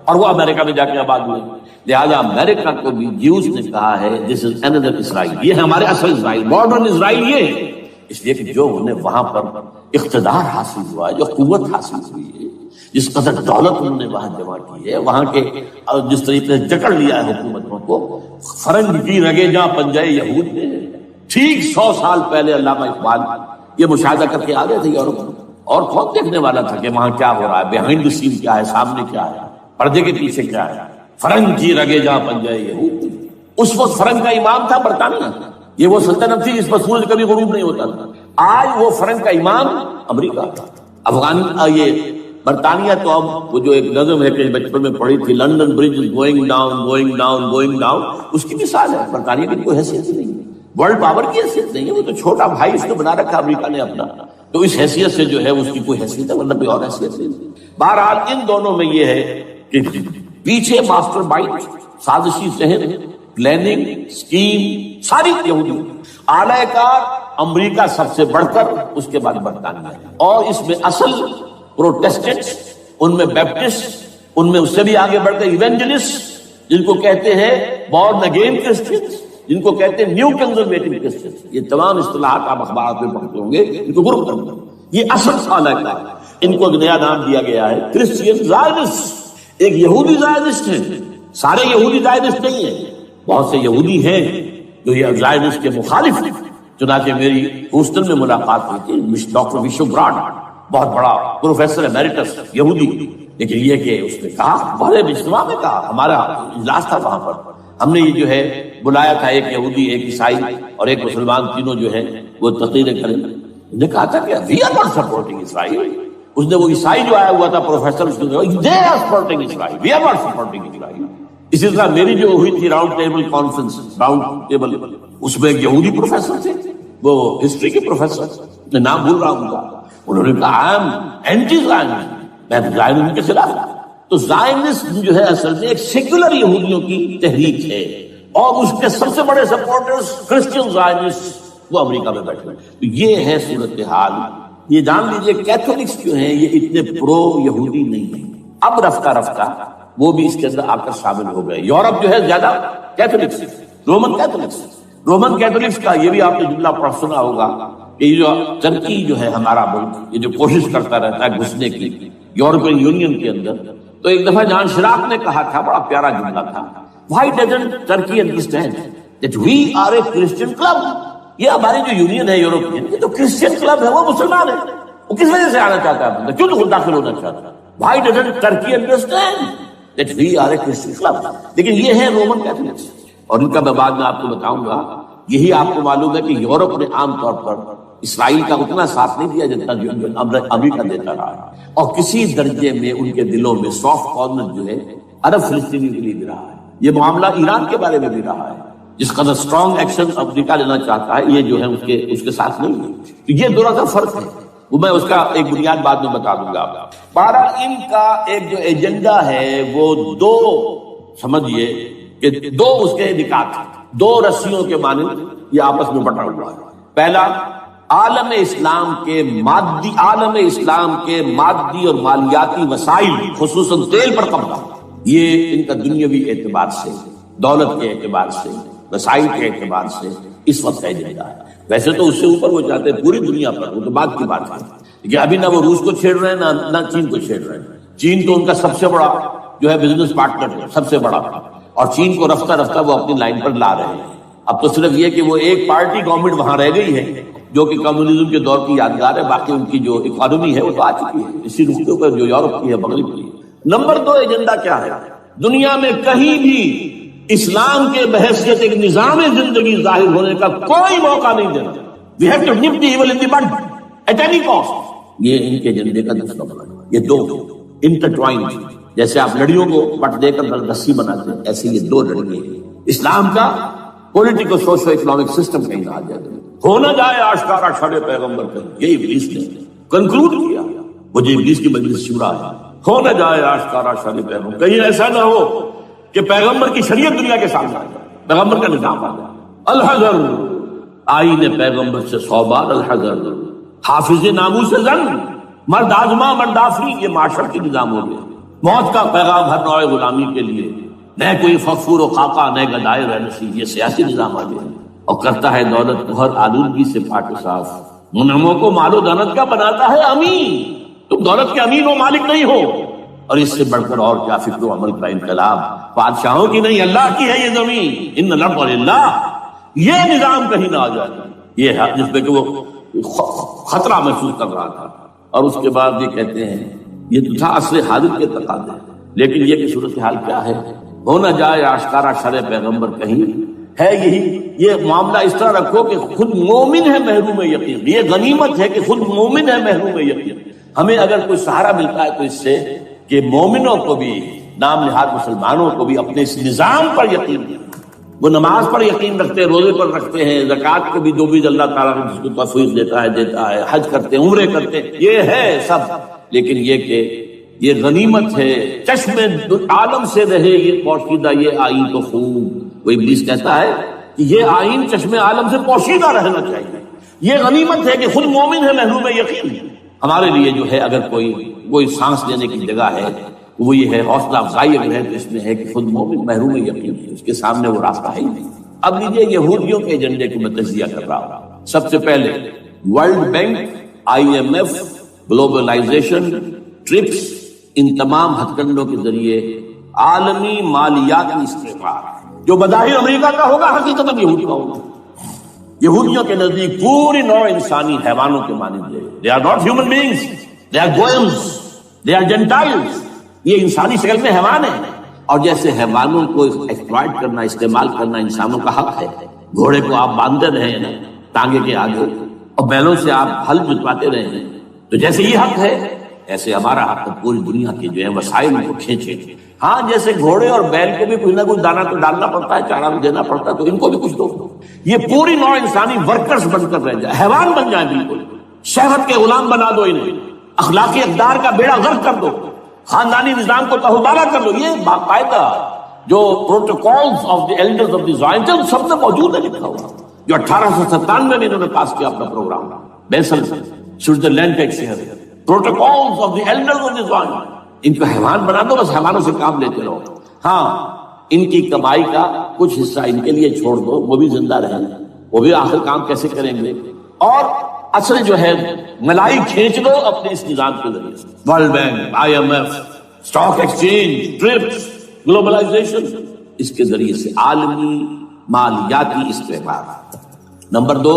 اور وہ امریکہ میں جا کے آباد ہوئے، لہذا امریکہ کو بھی جیوز نے کہا ہے دس از another اسرائیل، یہ ہے ہمارے اصل اسرائیل، ماڈرن اسرائیل یہ ہے۔ اس لیے کہ جو انہیں وہاں پر اقتدار حاصل ہوا ہے، جو قوت حاصل ہوئی ہے، جس قدر دولت انہوں نے وہاں جمع کی ہے، وہاں کے جس طریقے سے جکڑ لیا ہے حکومتوں کو، فرنگ کی رگے جہاں پنجائے یہود نے، ٹھیک 100 سال پہلے علامہ اقبال یہ مشاہدہ کر کے آ گئے تھے یورپ میں، اور کون دیکھنے والا تھا کہ وہاں کیا ہو رہا ہے، بیہائنڈ دی سین کیا ہے، سامنے کیا ہے، پردے کے پیچھے کیا ہے۔ فرنگ کی رگے جہاں پنجائے یہود، اس وقت فرنگ کا امام تھا برطانیہ، یہ وہ سلطنت تھی جس پر سورج کبھی غروب نہیں ہوتا تھا۔ آج وہ فرنگ کا امام امریکہ تھا، افغان یہ برطانیہ تو اب وہ جو ایک نظم ہے کہ بچپن میں پڑھی تھی، London Bridge is going down going down going down, اس کی مثال ہے۔ برطانیہ کی کوئی حیثیت نہیں ہے، ورلڈ پاور کی حیثیت نہیں ہے، وہ تو چھوٹا بھائی اس نے بنا رکھا امریکہ نے اپنا، تو اس حیثیت سے جو ہے اس کی کوئی حیثیت ہے، ورنہ کوئی اور حیثیت نہیں۔ بہرحال ان دونوں میں یہ ہے کہ پیچھے ماسٹر مائنڈ، سازشی ذہن، پلاننگ، اسکیم ساری یہودی، اعلی کار امریکہ سب سے بڑھ کر، اس کے بعد برطانیہ، اور اس میں اصل پروٹیسٹنٹس، ان میں بیپٹسٹ، ان میں اس سے بھی آگے بڑھ کر ایونجلسٹ، جن کو کہتے ہیں بورن اگین کرسچنز، جن کو کہتے ہیں نیو کنزرویٹو کرسچنز، یہ تمام اصطلاحات آپ اخبارات میں پڑھتے ہوں گے، ان کو گروپ کرنا، یہ اصل اعلی کار، ان کو ایک نیا نام دیا گیا ہے کرسچین زائنسٹ۔ ایک یہودی زائنسٹ ہے، سارے یہودی زائنسٹ نہیں ہیں، بہت سے یہودی ہیں جو یہ زائنسٹ کے مخالف ہیں۔ چنانچہ میری ہیوسٹن میں ملاقات ہوئی تھی ڈاکٹر وشو براڈ، بہت بڑا پروفیسر ایمیریٹس یہودی، لیکن یہ کہ اس نے کہا، بڑے اجتماع میں کہا، ہمارا اجلاس تھا وہاں پر، ہم نے یہ جو ہے بلایا تھا ایک یہودی، ایک عیسائی اور ایک مسلمان، تینوں جو ہے وہ تقریریں کریں۔ نے کہا تھا کہ وی آر ناٹ سپورٹنگ اسرائیل۔ اس نے وہ عیسائی جو آیا ہوا تھا پروفیسر، اس نے کہا they are supporting Israel, we are not supporting Israel. اسی طرح میری جو ہوئی تھی round table conference, round table, اس میں ایک یہودی پروفیسر تھے، وہ ہسٹری کے پروفیسر، میں نام بھول رہا ہوں، انہوں نے کہا آئی ایم اینٹی زائنسٹ، میں زائنسٹ کے خلاف۔ تو زائنسٹ جو ہے اصل میں ایک سیکولر یہودیوں کی تحریک ہے، اور اس کے سب سے بڑے سپورٹرز کرسچین زائنسٹ وہ امریکہ میں بیٹھے ہیں۔ تو یہ ہے صورتحال۔ یہ جان لیجئے کیتھولکس جو ہیں یہ اتنے پرو یہودی نہیں ہیں، اب رفتہ رفتہ وہ بھی اس کے اندر آ کر شامل ہو گئے۔ یورپ جو ہے زیادہ کیتھولکس، رومن کیتھولکس کا یہ بھی آپ نے جملہ پڑھ سنا ہوگا کہ یہ جو ترکی جو ہے ہمارا ملک، یہ جو کوشش کرتا رہتا ہے گھسنے کی یورپین یونین کے اندر، تو ایک دفعہ جان شراق نے کہا تھا، بڑا پیارا جملہ تھا، Why doesn't Turkey understand that we are a Christian club؟ یہ ہماری جو یونین ہے یورپین، یہ تو کرسچین کلب ہے، وہ مسلمان ہے، وہ کس وجہ سے آنا چاہتا ہے، کیوں تو داخل ہونا چاہتا ہے؟ Why doesn't Turkey understand that we are a Christian club؟ لیکن یہ ہے رومن کیتھولکس، اور ان کا میں بعد میں آپ کو بتاؤں گا۔ یہی آپ کو معلوم ہے کہ یورپ نے عام طور پر اسرائیل کا اتنا ساتھ نہیں دیا جتنا جو امریکہ دیتا رہا، اور کسی درجے میں ان کے دلوں میں سافٹ کارنر جو ہے عرب فلسطینیوں کے لیے بھی رہا ہے۔ یہ معاملہ ایران کے بارے میں بھی رہا ہے، جس قدر اسٹرانگ ایکشن امریکہ لینا چاہتا ہے، یہ جو ہے اس کے ساتھ نہیں ہے۔ تو یہ دونوں کا فرق ہے، وہ میں اس کا ایک بنیاد بعد میں بتا دوں گا۔ بہرحال ان کا ایک جو ایجنڈا ہے وہ دو، سمجھیے کہ دو اس کے نکات، دو رسیوں کے مانند یہ آپس میں بٹا ہوا ہے۔ پہلا، عالم اسلام کے مادی اور مالیاتی وسائل، خصوصاً تیل پر قبضہ، یہ ان کا دنیاوی اعتبار سے، دولت کے اعتبار سے، وسائل کے اعتبار سے اس وقت ایجنڈا ہے۔ ویسے تو اس سے اوپر وہ چاہتے ہیں پوری دنیا پر، وہ تو بعد کی بات ہے، لیکن ابھی نہ وہ روس کو چھیڑ رہے ہیں نہ چین کو چھیڑ رہے ہیں۔ چین تو ان کا سب سے بڑا جو ہے بزنس پارٹنر ہے، سب سے بڑا، اور چین کو رفتہ رفتہ وہ اپنی لائن پر لا رہے ہیں۔ اب تو صرف یہ کہ وہ ایک پارٹی گورنمنٹ وہاں رہ گئی ہے جو کہ کمیونزم کے دور کی یادگار ہے، باقی ان کی جو اکانومی ہے وہ تو آ چکی ہے اسی رخ پر جو یورپ کی ہے، مغرب کی ہے۔ نمبر دو ایجنڈا کیا ہے؟ دنیا میں کہیں بھی اسلام کے بحیثیت ایک نظام زندگی ظاہر ہونے کا کوئی موقع نہیں دینا۔ We have to nip the evil in the bud at any cost۔ یہ ان کے ایجنڈے کا دوسرا بنا، یہ دو انٹرٹوائنڈ، جیسے آپ لڑیوں کو پٹ دے کر رسی بناتے ہیں، ایسے یہ دو لڑیے اسلام کا پولیٹیکل سوشو اکنامک سسٹم کہیں نہ آ جائے، ہو نہ جائے آشکارا شر پیغمبر کا۔ یہ ابلیس نے کنکلوڈ کیا، وہ جو ابلیس کی مجلس شورا ہے، ہو نہ جائے آشکارا شر پیغمبر، کہیں ایسا نہ ہو کہ پیغمبر کی شریعت دنیا کے سامنے آ جائے، پیغمبر کا نظام آ جائے۔ الحذر، آئین پیغمبر سے 100 بار الحذر، حافظ ناموس سے زن، مرد آزما مرد آفری، یہ معاشر کی نظام ہو گیا۔ موت کا پیغام ہر نوع غلامی کے لیے، نہ کوئی فخور و خاکہ نہ گدائے رہنسی، یہ سیاسی نظام آ گیا، اور کرتا ہے دولت کو ہر آلودگی سے پاک صاف، منعموں کو مال و دولت کا بناتا ہے امین۔ تم دولت کے امین و مالک نہیں ہو، اور اس سے بڑھ کر اور کیا فکر و عمل کا انقلاب، بادشاہوں کی نہیں اللہ کی ہے یہ زمین، ان الارض للہ۔ یہ نظام کہیں نہ آ جائے، یہ ہے جس پہ کہ وہ خطرہ محسوس کر رہا تھا۔ اور اس کے بعد یہ کہتے ہیں یہ تو تھا عصر حاضر کے تقاضے، لیکن یہ کہ صورتحال کیا ہے، ہو نہ جائے آشکارا شر پیغمبر کہیں ہے یہی۔ یہ معاملہ اس طرح رکھو کہ خود مومن ہے محروم یقین، یہ غنیمت ہے کہ خود مومن ہے محروم یقین۔ ہمیں اگر کوئی سہارا ملتا ہے تو اس سے کہ مومنوں کو بھی، نام نہاد مسلمانوں کو بھی اپنے اس نظام پر یقین دیا، وہ نماز پر یقین رکھتے ہیں، روزے پر رکھتے ہیں، زکوٰۃ کو بھی جو بھی اللہ تعالیٰ نے جس کو توفیق دیتا ہے، حج کرتے ہیں، عمرے کرتے ہیں، یہ ہے سب، لیکن یہ کہ یہ غنیمت ہے، چشم عالم سے رہے یہ پوشیدہ یہ آئین تو خوب۔ وہ ابلیس کہتا ہے کہ یہ آئین چشم عالم سے پوشیدہ رہنا چاہیے، یہ غنیمت ہے کہ خود مومن ہے محروم یقین۔ ہمارے لیے جو ہے اگر کوئی سانس لینے کی جگہ ہے وہ یہ ہے، حوصلہ افزائی اگر ہے تو اس میں ہے کہ خود مومن محروم یقین ہے، اس کے سامنے وہ راستہ ہے ہی نہیں۔ اب لیجیے یہودیوں کے ایجنڈے کو میں تجزیہ کر رہا ہوں۔ سب سے پہلے World Bank, IMF، globalisation, TRIPS, ان تمام ہتھ کنڈوں کے ذریعے عالمی مالیاتی استعمار جو بظاہر امریکہ کا ہوگا حقیقت یہودی کا ہوگا۔ یہودیوں کے نزدیک پوری نوع انسانی حیوانوں کے مانند ہے۔ They are not human beings, they are goyim, they are Gentiles۔ یہ انسانی شکل میں حیوان ہیں، اور جیسے حیوانوں کو ایکسپلائٹ کرنا، استعمال کرنا انسانوں کا حق ہے۔ گھوڑے کو آپ باندھتے رہے ہیں ٹانگے کے آگے، اور بیلوں سے آپ ہل جتواتے رہے ہیں، تو جیسے یہ حق ہے ایسے ہمارا حق ہے پوری دنیا کے جو ہے وسائل کو کھینچے۔ ہاں جیسے گھوڑے اور بیل کو بھی کچھ نہ کچھ دانا تو ڈالنا پڑتا ہے، چارہ بھی دینا پڑتا ہے، تو ان کو بھی کچھ دو۔ یہ پوری نوع انسانی ورکرز بن کر رہ جائے، حیوان بن جائیں، بالکل شہوت کے غلام بنا دو انہیں، اخلاقی اقدار کا بیڑا غرق کر دو، خاندانی نظام کو تہوبارہ کر لو۔ یہ باقاعدہ جو Protocols of the Elders of the Zion سب میں موجود ہے، لکھا ہوا، جو 1897 میں انہوں نے پاس کیا اپنا پروگرام، بیسل سوئٹزرلینڈ کا ایک شہر ہے، Protocols of the Elders of the Zion. ان کو حیوان بنا دو، بس حیوانوں سے کام لیتے رہو۔ ہاں ان کی کمائی کا کچھ حصہ ان کے لیے چھوڑ دو، وہ بھی زندہ رہیں، وہ بھی آخر کام کیسے کریں گے، اور اصل جو ہے ملائی کھینچ لو اپنے اس نظام کے ذریعے سے۔ World Bank, IMF، stock exchange, TRIPS, globalisation, اس کے ذریعے سے عالمی مالیاتی استعمار۔ نمبر 2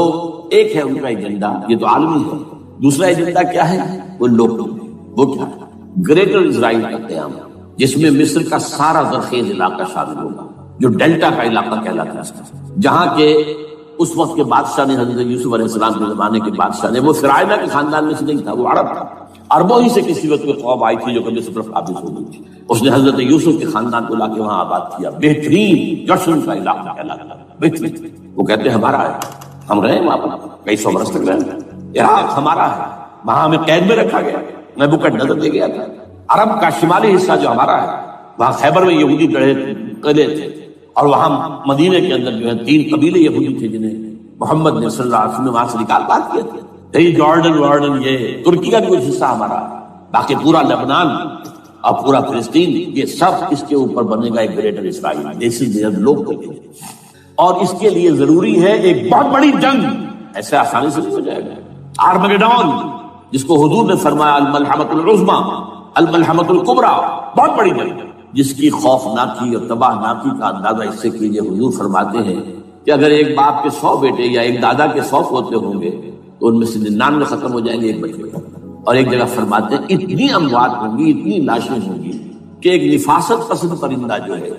ایک ہے ان کا ایجنڈا، یہ تو عالمی ہے۔ دوسرا ایجنڈا کیا ہے؟ وہ لوکل، وہ کیا ہے؟ گریٹر اسرائیل کا قیام، جس میں مصر کا سارا زرخیز علاقہ شامل ہوگا، جو ڈیلٹا کا علاقہ کہلاتا ہے، جہاں کے اس وقت کے بادشاہ نے، حضرت یوسف علیہ السلام کے زمانے کے بادشاہ نے، وہ فرعونہ کے خاندان میں سے نہیں تھا، وہ عرب تھا۔ عربوں ہی سے کسی وقت کوئی قوم آئی تھی جو کبھی مصر پر قابض ہو گئی تھی، اس نے حضرت یوسف کے خاندان کو لا کے وہاں آباد کیا، بہترین جشن کا علاقہ کہلاتا ہے، بہترین۔ وہ کہتے ہیں ہمارا ہے، ہم رہے وہاں پر کئی سو برس تک رہے، عراق ہمارا ہے، وہاں ہمیں قید میں رکھا گیا، نبوکدنضر دے گیا تھا۔ عرب کا شمالی حصہ جو ہمارا ہے، وہاں خیبر میں یہودی قلعے تھے، اور وہاں مدینے کے اندر جو ہے 3 قبیلے یہودی تھے جنہیں محمد نے صلی اللہ علیہ وسلم وہاں سے نکال پار کیے تھے۔ یہی جارڈن، یہ ترکی کا بھی کچھ حصہ ہمارا ہے، باقی پورا لبنان اور پورا فلسطین، یہ سب اس کے اوپر بنے گا ایک گریٹر اسرائیل، جیسے لوگ کہیں گے۔ اور اس کے لیے ضروری ہے ایک بہت بڑی جنگ، ایسے آسانی سے نہیں ہو جائے گا۔ آرمگیڈون، جس کو حضور نے فرمایا الملحمۃ العظمیٰ، الملحمۃ الکبریٰ، بہت بڑی جنگ، جس کی خوفناکی اور تباہناکی کا اندازہ اس سے کیجیے۔ حضور فرماتے ہیں کہ اگر ایک باپ کے 100 بیٹے یا ایک دادا کے 100 پوتے ہوں گے تو ان میں سے 99 ختم ہو جائیں گے، ایک بچے گا۔ اور ایک جگہ فرماتے ہیں اتنی اموات ہوں گی، اتنی لاشیں ہوں گی کہ ایک نفاست پسند پرندہ جو ہے،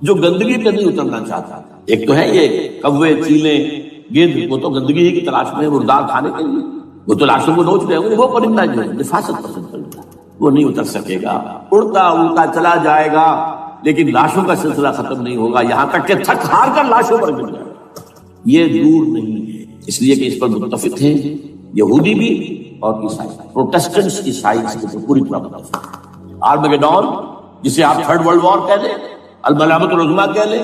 جو گندگی پہ نہیں اترنا چاہتا، ایک تو ہے یہ کوے، چیلیں، گیدڑ، وہ تو گندگی ہی کی تلاش میں مردار کھانے کے لیے، وہ تو لاشوں کو نوچ رہے ہوں گے، وہ پرندہ جو ہے نفاست پسند پرندہ، وہ نہیں اتر سکے گا، اڑتا اڑتا چلا جائے گا، لیکن لاشوں کا سلسلہ ختم نہیں ہوگا، یہاں تک کہ تھک ہار کر لاشوں پر گر جائے گا۔ یہ دور نہیں ہے، اس لیے کہ اس پر متفق ہیں یہودی بھی اور عیسائی، پروٹسٹنٹس عیسائی اس کے پوری طرح متفق۔ آرمگیڈون، جسے آپ 3rd ورلڈ وار کہہ لیں، الملحمۃ العظمیٰ کہہ لیں،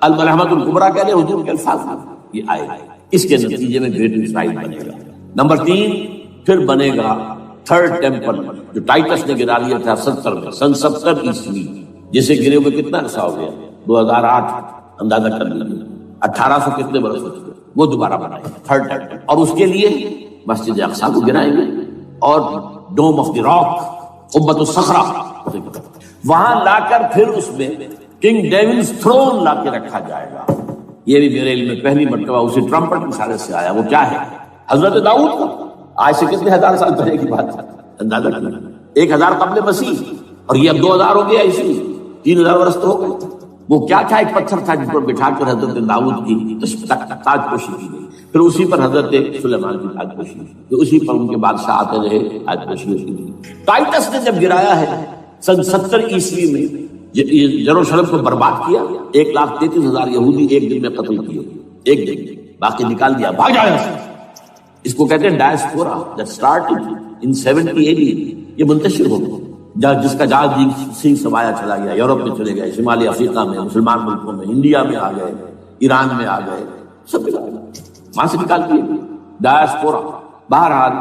الملحمۃ الکبریٰ کہہ لیں، حضور کے الفاظ میں یہ آئے گا۔ اس کے نتیجے میں گریٹر اسرائیل بنے گا۔ نمبر 3 پھر بنے گا 3rd ٹیمپل، جو ٹائٹس نے گرا لیا تھا 70 میں، سن 70 عیسوی، جسے گرے ہوئے کتنا عرصہ ہو گیا؟ 2008، اندازہ کر لیجیے 1800 کتنے برس ہو چکے، وہ دوبارہ بنائے گا 3rd ٹیمپل، اور اس کے لیے مسجد اقصیٰ کو گرائیں گے، اور ڈوم آف دی راک، قبۃ الصخرہ، وہاں لا کر پھر اس میں کنگ ڈیوڈ's تھرون لا کے رکھا جائے گا۔ یہ بھی میرے علم میں پہلی مرتبہ اسی ٹرمپٹ کی اشارے سے آیا۔ وہ کیا ہے؟ حضرت داؤد کا، آج سے کتنے 1000 سال پہلے کی بات ہے، اندازہ کریں، 1000 قبل مسیح، اور یہ اب 2000 ہو گیا، اسی 3000 برس تو ہو گئے۔ وہ کیا تھا؟ ایک پتھر تھا جس پر بٹھا کر حضرت داؤد کی تاج پوشی کی گئی، پھر اسی پر حضرت سلیمان کی تاج پوشی، پھر اسی پر ان کے بادشاہ آتے رہے، تاج پوشی ہوتی گئی۔ ٹائٹس نے جب گرایا ہے سن 70 عیسوی میں، یروشلم کو برباد کیا، 1,33,000 یہودی ایک دن میں قتل کیے، ایک دن میں، باقی نکال دیا، بھاگ جایا۔ اس کو کہتے ہیں diaspora, that started in 70 AD، یہ منتشر ہو گیا، جس کا جال سنگھ سمایا چلا گیا، یورپ میں چلے گئے، شمالی افریقہ میں، مسلمان ملکوں میں، انڈیا میں آ گئے، ایران میں آ گئے، سب وہاں سے نکال دیے ڈائسپورا۔ بہرحال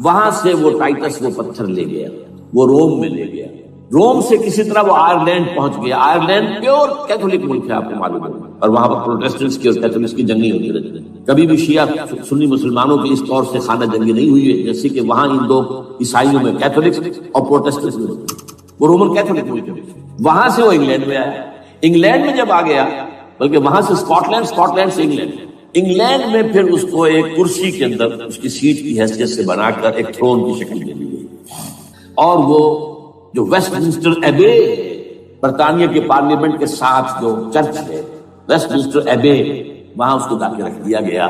وہاں سے وہ ٹائٹس وہ پتھر لے گیا، وہ روم میں لے گیا، روم سے کسی طرح وہ آئرلینڈ پہنچ گیا۔ آئرلینڈ پیور کیتھولک ملک ہے، آپ کو معلوم ہے، اور وہاں پر پروٹیسٹنٹس کی اور کیتھولکس کی جنگیں ہوتی رہتی ہیں۔ کبھی بھی شیعہ سنی مسلمانوں کی اس طور سے خانہ جنگی نہیں ہوئی ہے جیسے کہ وہاں ان دو عیسائیوں میں کیتھولکس اور پروٹیسٹنٹس میں ہوتی ہے۔ وہ رومن کیتھولک ملک ہے۔ وہاں سے وہ انگلینڈ میں آیا، انگلینڈ میں جب آ گیا، بلکہ وہاں سے اسکاٹ لینڈ سے انگلینڈ میں پھر اس کو ایک کرسی کے اندر اس کی سیٹ کی حیثیت سے بنا کر ایک تھرون کی شکل دے دی گئی، اور وہ جو ویسٹ منسٹر ایبے، برطانیہ کے پارلیمنٹ کے ساتھ جو چرچ ہے ویسٹ منسٹر ایبے، وہاں اس کو لا کے رکھ دیا گیا۔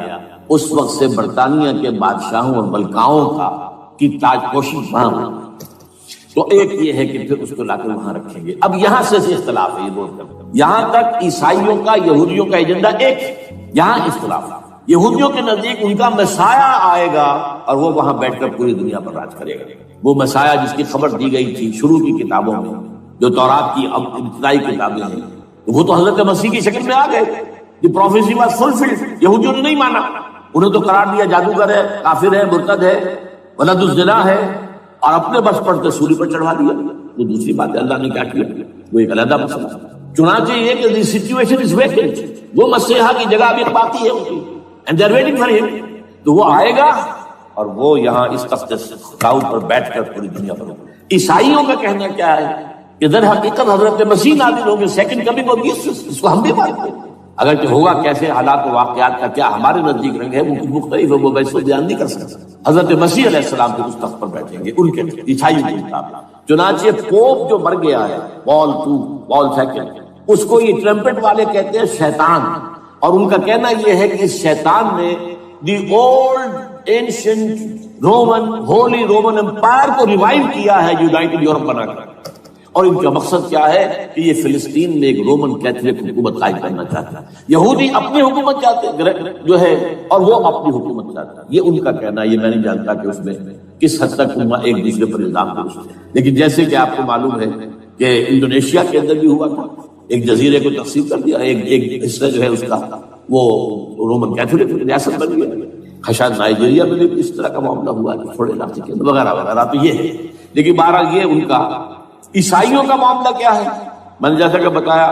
اس وقت سے برطانیہ کے بادشاہوں اور ملکاؤں کی تاج پوشی وہاں ہوئی۔ تو ایک یہ ہے کہ پھر اس کو لا کر وہاں رکھیں گے۔ اب یہاں سے اختلاف ہے، یہ بول کر یہاں تک عیسائیوں کا یہودیوں کا ایجنڈا ایک، یہاں اختلاف۔ یہودیوں کے نزدیک ان کا مسیح آئے گا اور وہ وہاں بیٹھ کر پوری دنیا پر راج کرے گا۔ وہ مسیح جس کی خبر دی گئی تھی شروع کی کتابوں میں، جو تورات کی ابتدائی کتابیں ہیں، وہ تو حضرت مسیح کی شکل میں آ گئے۔ دی پروفیسی واز فلفلڈ۔ یہودیوں نے نہیں مانا، انہیں تو قرار دیا جادوگر ہے، کافر ہے، مرتد ہے، ولد الزنا ہے، اور اپنے بس پر تصوری پر چڑھا دیا۔ وہ دوسری بات ہے، اللہ نے کیا کیا، وہ ایک علیحدہ مسئلہ۔ چنانچہ یہ کہ دی سچویشن از ویکنٹ، وہ مسیحا کی جگہ ابھی باقی ہے ان کی، and they are waiting for ہم۔ تو وہ آئے گا اور وہ یہاں اس تخت داؤد پر بیٹھ کر پوری دنیا پر ہوگا۔ عیسائیوں کا کہنا کیا ہے کہ در حقیقت حضرت مسیح نازل ہوں گے، سیکنڈ کمنگ آف جیسس، اس کو ہم بھی مانتے ہیں۔ اگر کہ ہوگا کیسے، حالات و واقعات کا کیا ہمارے نزدیک رنگ ہے وہ کچھ مختلف ہے، وہ ویسے بیان نہیں کر سکتا۔ حضرت مسیح علیہ السلام کے اس تخت پر بیٹھیں گے ان کے عیسائیوں کے مطابق۔ چنانچہ پوپ جو مر گیا ہے، پال سیکنڈ، اس کو یہ ٹرمپٹ والے کہتے ہیں شیطان، اور ان کا کہنا یہ ہے کہ اس شیطان نے the old ancient Holy Roman Empire کو ریوائیو کیا ہے، یونائٹڈ یورپ بنا کر۔ اور ان کا مقصد کیا ہے کہ یہ فلسطین میں ایک رومن کیتھولک حکومت قائم کرنا چاہتا ہے۔ یہودی اپنی حکومت چاہتے جو ہے، اور وہ اپنی حکومت چاہتا ہے، یہ ان کا کہنا ہے۔ یہ میں نہیں جانتا کہ اس میں کس حد تک ایک دوسرے پر الزام درست ہے، لیکن جیسے کہ آپ کو معلوم ہے کہ انڈونیشیا کے اندر بھی ہوا تھا، ایک جزیرے کو تقسیم کر دیا، ایک حصہ جو ہے اس کا وہ رومن کیتھولک ریاست بن گیا۔ شاید نائجیریا میں بھی اس طرح کا معاملہ ہوا کہ تھوڑے علاقے کے اندر وغیرہ وغیرہ۔ تو یہ ہے، لیکن بہرحال یہ ان کا۔ عیسائیوں کا معاملہ کیا ہے؟ میں نے جیسا کہ بتایا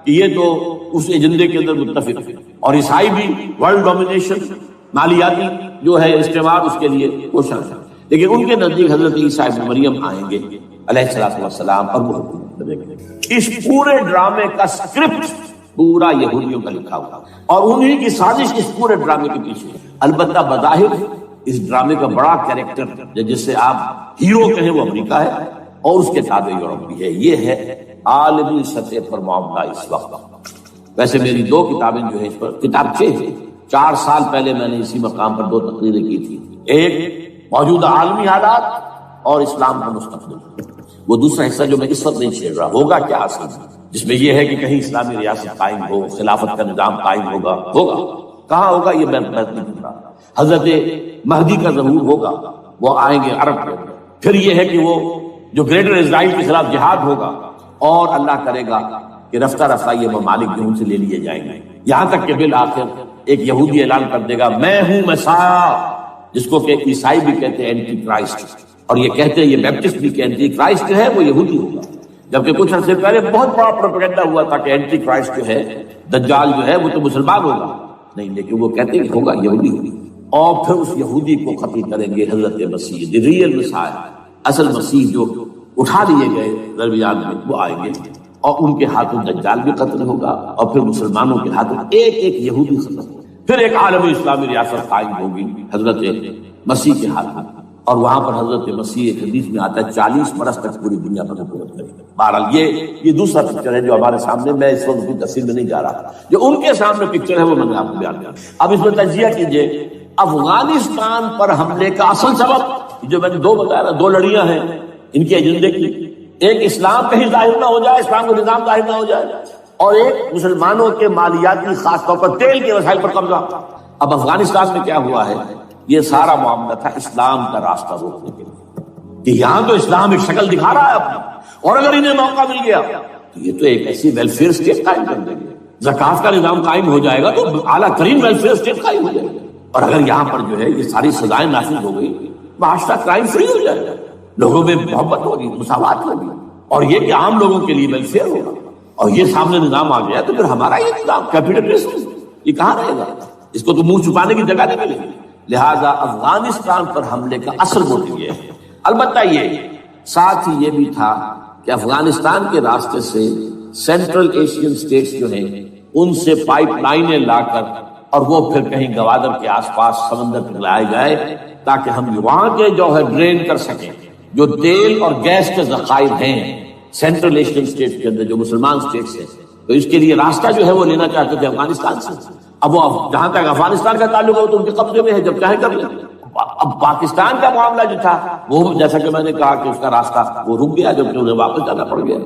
کہ یہ تو اس ایجنڈے کے اندر متفق ہے، اور عیسائی بھی ورلڈ ڈومینیشن، مالیاتی جو ہے استعمار، اس کے لیے کوشش ہے۔ لیکن ان کے نزدیک حضرت عیسیٰ ابن مریم آئیں گے علیہ السلام، اور وہ حکومت کریں گے۔ اس پورے ڈرامے کا اسکرپٹ پورا یہودیوں کا لکھا ہوا، اور انہی کی سازش اس پورے ڈرامے کے پیچھے۔ البتہ بظاہر اس ڈرامے کا بڑا کیریکٹر جس سے آپ ہیرو کہیں وہ امریکہ ہے، اور اس کے تابع یورپ بھی ہے۔ یہ ہے عالمی سطح پر معاملہ اس وقت۔ ویسے میری 2 کتابیں جو ہے اس پر، کتاب 4 سال پہلے میں نے اسی مقام پر 2 تقریریں کی تھی، ایک موجودہ عالمی حالات اور اسلام کا مستقبل، وہ دوسرا حصہ جو میں اس وقت نہیں چھیڑ رہا، ہوگا کیا اصل، جس میں یہ ہے کہ کہیں اسلامی ریاست قائم ہو، خلافت کا نظام قائم ہوگا کہاں ہوگا یہ میں نہیں کر رہا۔ حضرت مہدی کا ظہور ہوگا، وہ آئیں گے عرب کے اندر۔ پھر یہ ہے کہ وہ جو گریٹر اسرائیل کے خلاف جہاد ہوگا، اور اللہ کرے گا کہ رفتہ رفتہ یہ ممالک جو ان سے لے لیے جائیں گے، یہاں تک کہ بالآخر ایک یہودی اعلان کر دے گا میں ہوں مسیح، جس کو کہ عیسائی بھی کہتے ہیں اینٹی کرائسٹ، اور یہ کہتے ہیں یہ بیپٹسٹ بھی کہ اینٹی کرائسٹ جو ہے وہ یہودی ہوگا۔ جبکہ کچھ عرصے پہلے بہت بڑا پروپیگنڈا ہوا تھا کہ اینٹی کرائسٹ جو ہے، دجال جو ہے، وہ تو مسلمان ہوگا، نہیں، لیکن وہ کہتے ہیں ہوگا یہودی ہوگی۔ اور پھر اس یہودی کو قتل کریں گے حضرت مسیح، دی ریئل مسیح، اصل مسیح جو اٹھا لیے گئے درمیان میں، وہ آئیں گے، اور ان کے ہاتھوں دجال بھی قتل ہوگا، اور پھر مسلمانوں کے ہاتھوں ایک ایک یہودی ختم ہوگا۔ پھر ایک عالمی اسلامی ریاست قائم ہوگی حضرت مسیح کے ہاتھ میں، اور وہاں پر حضرت مسیح ایک حدیث میں آتا ہے 40 برس تک پوری دنیا پر حکومت کرے گا۔ بہرحال یہ دوسرا پکچر ہے جو ہمارے سامنے، میں اس وقت کی تفصیل میں نہیں جا رہا، جو ان کے سامنے پکچر ہے وہ میں نے آپ کو بیان کیا۔ اب اس میں تجزیہ کیجئے افغانستان پر حملے کا اصل سبب جو میں نے 2 بتایا نا، 2 لڑیاں ہیں ان کے ایجنڈے کی، ایک اسلام کہیں ظاہر نہ ہو جائے، اسلام کا نظام ظاہر نہ ہو جائے، اور ایک مسلمانوں کے مالیاتی خاص طور پر تیل کے وسائل پر قبضہ۔ اب افغانستان میں کیا ہوا ہے، یہ سارا معاملہ تھا اسلام کا راستہ روکنے کے لیے کہ یہاں تو اسلام ایک شکل دکھا رہا ہے اپنی، اور اگر انہیں موقع مل گیا تو یہ تو ایک ایسی ویلفیئر اسٹیٹ قائم کر دیں گے، زکات کا نظام قائم ہو جائے گا تو اعلیٰ ترین ویلفیئر اسٹیٹ قائم ہو جائے گا، اور اگر یہاں پر جو ہے یہ ساری سزائیں نافذ ہو گئی، معاشرہ کرائم فری ہو جائے گا، لوگوں میں محبت ہوگی، مساوات ہوگی، اور یہ کہ عام لوگوں کے لیے ویلفیئر ہوگا، اور یہ سامنے نظام آ گیا تو پھر ہمارا یہ نظام کیپٹلزم یہ کہاں رہے گا؟ اس کو تو منہ چھپانے کی جگہ نہیں ملے گی۔ لہذا افغانستان پر حملے کا اصل موٹو یہ ہے۔ البتہ یہ ساتھ ہی یہ بھی تھا کہ افغانستان کے راستے سے سینٹرل ایشین اسٹیٹس جو ہیں ان سے پائپ لائنیں لا کر اور وہ پھر کہیں گوادر کے آس پاس سمندر پہ لائے جائے تاکہ ہم وہاں کے جو ہے ڈرین کر سکیں جو تیل اور گیس کے ذخائر ہیں سینٹرل ایشین اسٹیٹ کے اندر جو مسلمان اسٹیٹس ہیں، تو اس کے لیے راستہ جو ہے وہ لینا چاہتے تھے افغانستان سے۔ اب وہ جہاں تک افغانستان کا تعلق ہو تو ان کے قبضے میں ہے، جب چاہے کر لیں۔ اب پاکستان کا معاملہ جو تھا وہ جیسا کہ میں نے کہا کہ اس کا راستہ وہ رک گیا جبکہ انہیں واپس جانا پڑ گیا،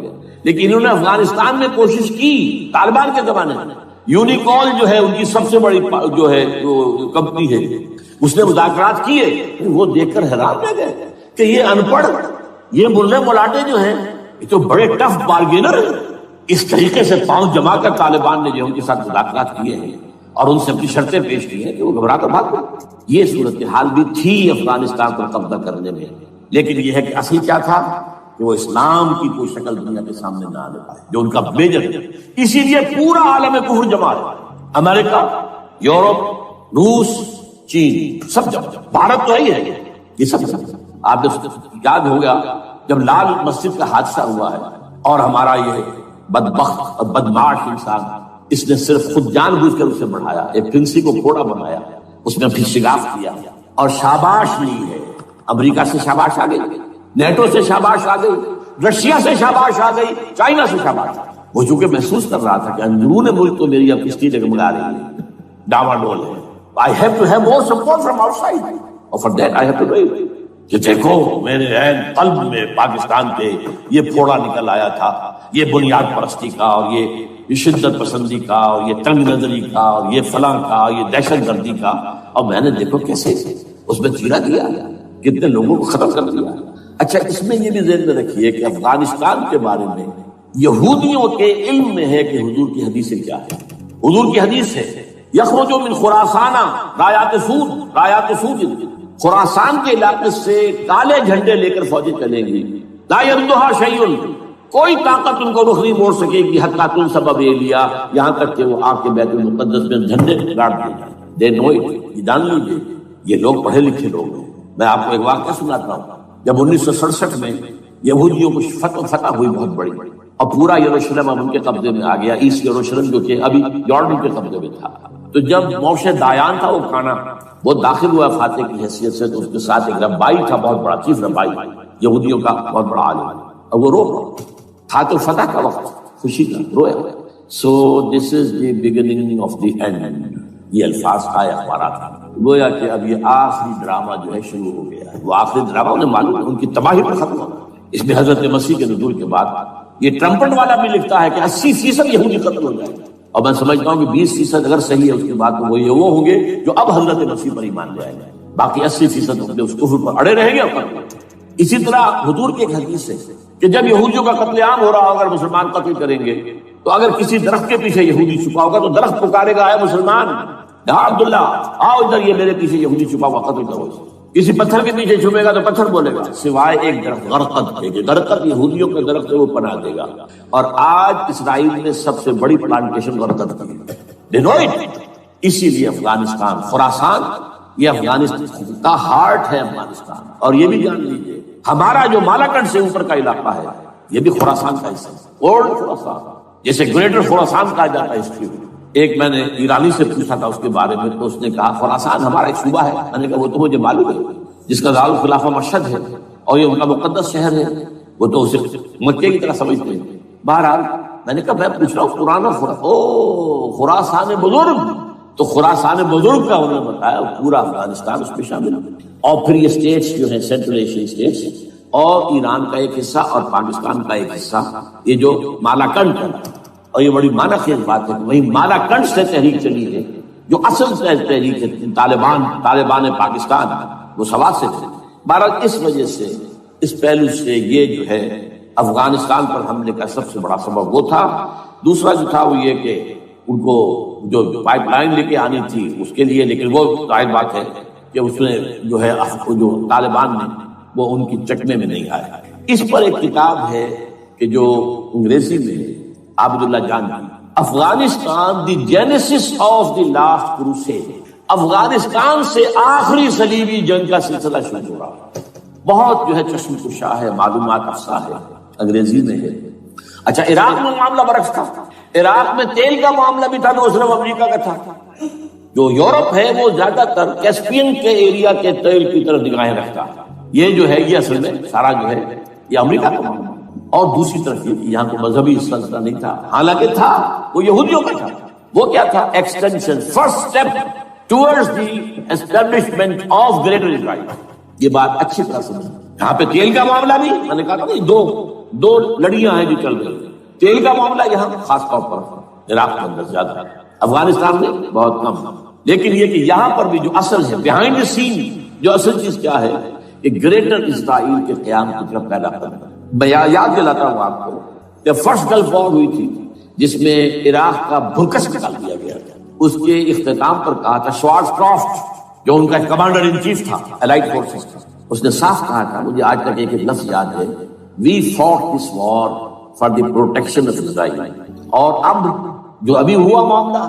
لیکن انہوں نے افغانستان میں کوشش کی طالبان کے زمانے میں۔ یونیکول جو ہے ان کی سب سے بڑی جو ہے کمپنی ہے، اس نے مذاکرات کیے، وہ دیکھ کر حیران رہ گئے کہ یہ ان پڑھ، یہ ملے ملاٹے جو ہیں یہ تو بڑے ٹف بارگینر ہیں۔ اس طریقے سے پاؤں جما کر طالبان نے جو ان کے ساتھ مذاکرات کیے ہیں اور ان سے اپنی شرطیں پیش کی ہیں کہ وہ گھبرا کر بھاگ گئے۔ یہ صورتحال بھی تھی افغانستان پر قبضہ کرنے میں، لیکن یہ ہے کہ اصل کیا تھا کہ وہ اسلام کی کوئی شکل دنیا کے سامنے نہ آنے پائے، جو ان کا میجر ہے۔ اسی لیے پورا عالم کفر جمع ہے، امریکہ، یورپ، روس، چین، سب جمع، بھارت تو ہی ہے، یہ سب جمع۔ آپ نے یاد ہوگا جب لال مسجد کا حادثہ ہوا ہے اور ہمارا یہ بدبخت اور بدمعاش انسان اس نے صرف خود جان بوجھ کر اسے بڑھایا، ایک پھنسی کو گھوڑا بنایا، اس نے پھر شگاف کیا اور شاباش لی ہے۔ امریکہ سے شاباش آ گئی، نیٹو سے شاباش آ گئی، رشیا سے شاباش آ گئی، چائنا سے شاباش آ گئی۔ وہ چونکہ محسوس کر رہا تھا کہ اندرون ملک تو میری اب کشتی ڈگمگا رہی ہے، ڈاواڈول ہے، I have to have more support from outside اور for that I have to do it۔ کہ دیکھو میرے عین قلب میں پاکستان کے یہ پھوڑا نکل آیا تھا، یہ بنیاد پرستی کا اور یہ شدت پسندی کا اور یہ تنگ نظری کا اور یہ فلاں کا، یہ دہشت گردی کا، اور میں نے دیکھو کیسے اس میں چیرا دیا، کتنے لوگوں کو ختم کر دیا۔ اچھا اس میں یہ بھی ذہن میں رکھیے کہ افغانستان کے بارے میں یہودیوں کے علم میں ہے کہ حضور کی حدیث کیا ہے۔ حضور کی حدیث ہے یخرج من خراسان رایات سود، رایات سود، خراسان کے علاقے سے کالے جھنڈے لے کر فوجیں چلیں گی، لا یردھا شیء، کوئی طاقت ان کو رخ نہیں موڑ سکے گی، حتی تنصب بیلیا، یہاں تک کہ وہ آ کے بیت المقدس میں جھنڈے گاڑ دیں گے۔ دے نو اٹ، یہ جان لیجیے یہ لوگ پڑھے لکھے لوگ ہیں۔ میں آپ کو ایک واقعہ سناتا ہوں، جب 1967 میں یہودیوں کو فتح ہوئی بہت بڑی، اور پورا یروشلم اب ان کے قبضے میں آ گیا، ایسٹ یروشلم جو کہ ابھی یارڈن کے قبضے میں تھا، تو جب موشے دایان تھا وہ کھانا وہ داخل ہوا فاتح کی حیثیت سے، تو اس کے ساتھ ایک ربائی تھا بہت بڑا، چیف ربائی یہودیوں کا بہت بڑا عالم، اور وہ رو تھا تو فتح کا وقت، خوشی کا رویا۔ So this is the beginning of the end, یہ الفاظ آئے اخبارات، گویا کہ اب یہ آخری ڈرامہ جو ہے شروع ہو گیا ہے۔ وہ آخری ڈرامہ انہیں معلوم ہے ان کی تباہی پر ختم ہونا۔ اس میں حضرت مسیح کے نزول کے بعد یہ ٹرمپٹ والا بھی لکھتا ہے کہ 80% یہودی قتل ہو جائے گا، اور میں سمجھتا ہوں کہ 20% اگر صحیح ہے اس کے بعد تو وہ ہوں گے جو اب حضرت مسیح پر ایمان لے آئے گا، باقی 80% اپنے اس کفر پر اڑے رہیں گے اور قتل۔ اسی طرح حضور کی ایک حدیث ہے کہ جب یہودیوں کا قتل عام ہو رہا ہوگا، اگر مسلمان قتل کریں گے تو اگر کسی درخت کے پیچھے یہودی چھپا ہوگا تو درخت پکارے گا، اے مسلمان، یا عبداللہ آؤ ادھر، یہ میرے پیچھے یہودی چھپا ہوا، قتل کرو۔ کسی پتھر کے پیچھے چھپے گا تو پتھر بولے گا، سوائے ایک درخت غرقد کے، غرقد یہودیوں کے درخت سے وہ پناہ دے گا، اور آج اسرائیل نے سب سے بڑی پلانٹیشن غرقد کی ہے۔ اسی لیے افغانستان، خراسان، یہ افغانستان کا ہارٹ ہے افغانستان، اور یہ بھی جان لیجیے ہمارا جو مالاکنڈ سے اوپر کا علاقہ ہے یہ بھی خراسان کا حصہ ہے، اولڈ خراسان، جیسے گریٹر خراسان کہا جاتا ہے ہسٹری میں۔ ایک میں نے ایرانی سے پوچھا تھا اس کے بارے میں، تو اس نے کہا خراسان ہمارا ایک صوبہ ہے۔ میں نے کہا وہ تو مجھے معلوم ہے، جس کا دارالخلافہ مشہد ہے اور یہ ان کا مقدس شہر ہے، وہ تو اسے مکے کی طرح سمجھتے ہیں۔ بہرحال میں نے کہا میں پوچھ رہا ہوں پرانا خراسان بزرگ، تو خراسان بزرگ کا انہوں نے بتایا پورا افغانستان اس میں شامل ہے، اور پھر یہ اسٹیٹس جو ہیں سینٹرل ایشین اسٹیٹس اور ایران کا ایک حصہ اور پاکستان کا ایک حصہ، یہ جو مالاکنڈ ہے، اور یہ بڑی معنی خیز بات ہے کہ وہی مالاکنڈ سے تحریک چلی ہے جو اصل تحریک ہے طالبان پاکستان، وہ سوات سے تھے۔ بہرحال اس وجہ سے، اس پہلو سے یہ جو ہے افغانستان پر حملے کا سب سے بڑا سبب وہ تھا۔ دوسرا جو تھا وہ یہ کہ ان کو جو پائپ لائن لے کے آنی تھی اس کے لیے، لیکن وہ ظاہر بات ہے کہ اس میں جو ہے جو طالبان نے وہ ان کی چکمے میں نہیں آیا۔ اس پر ایک کتاب ہے کہ جو انگریزی میں عابد اللہ جان کی، Afghanistan the genesis of the last crusade, Afghanistan سے آخری صلیبی جنگ کا سلسلہ شروع ہو رہا، بہت جو ہے چشم کشا ہے، معلومات افزا ہے، انگریزی میں ہے۔ اچھا، عراق میں معاملہ برعکس تھا، عراق میں تیل کا معاملہ بھی تھا تو صرف امریکہ کا تھا۔ جو یورپ ہے وہ زیادہ تر کیسپین کے ایریا کے تیل کی طرف نگاہیں رکھتا، یہ جو ہے یہ اصل میں سارا جو ہے یہ امریکہ کا معاملہ۔ اور دوسری طرف یہ کہ یہاں کو مذہبی سلسلہ نہیں تھا، حالانکہ تھا، وہ یہودیوں کا تھا۔ وہ کیا تھا؟ Extension, first step towards the establishment of Greater Israel. یہ بات اچھی طرح سمجھ۔ یہاں پہ تیل کا معاملہ بھی میں نے کہا تھا دو لڑیاں ہیں جو چل رہی ہیں۔ تیل کا معاملہ یہاں خاص طور پر عراق کے اندر زیادہ، افغانستان میں بہت کم، لیکن یہ کہ یہاں پر بھی جو اصل ہے بیہائنڈ دی سین، جو اصل چیز کیا ہے کہ گریٹر اسرائیل کے قیام کی طرف پیدا کرنا۔ میں یاد دلاتا ہوں آپ کو کہ فرسٹ گلف وار ہوئی تھی جس میں عراق کا بھرکس نکال دیا گیا تھا، اس کے اختتام پر کہا تھا شوارٹز کرافٹ جو ان کا کمانڈر ان چیف تھا الائڈ فورسز کا، اس نے صاف کہا تھا، مجھے آج تک ایک لفظ یاد ہے، we fought this war for the protection of Israel. اور اب جو ابھی ہوا معاملہ،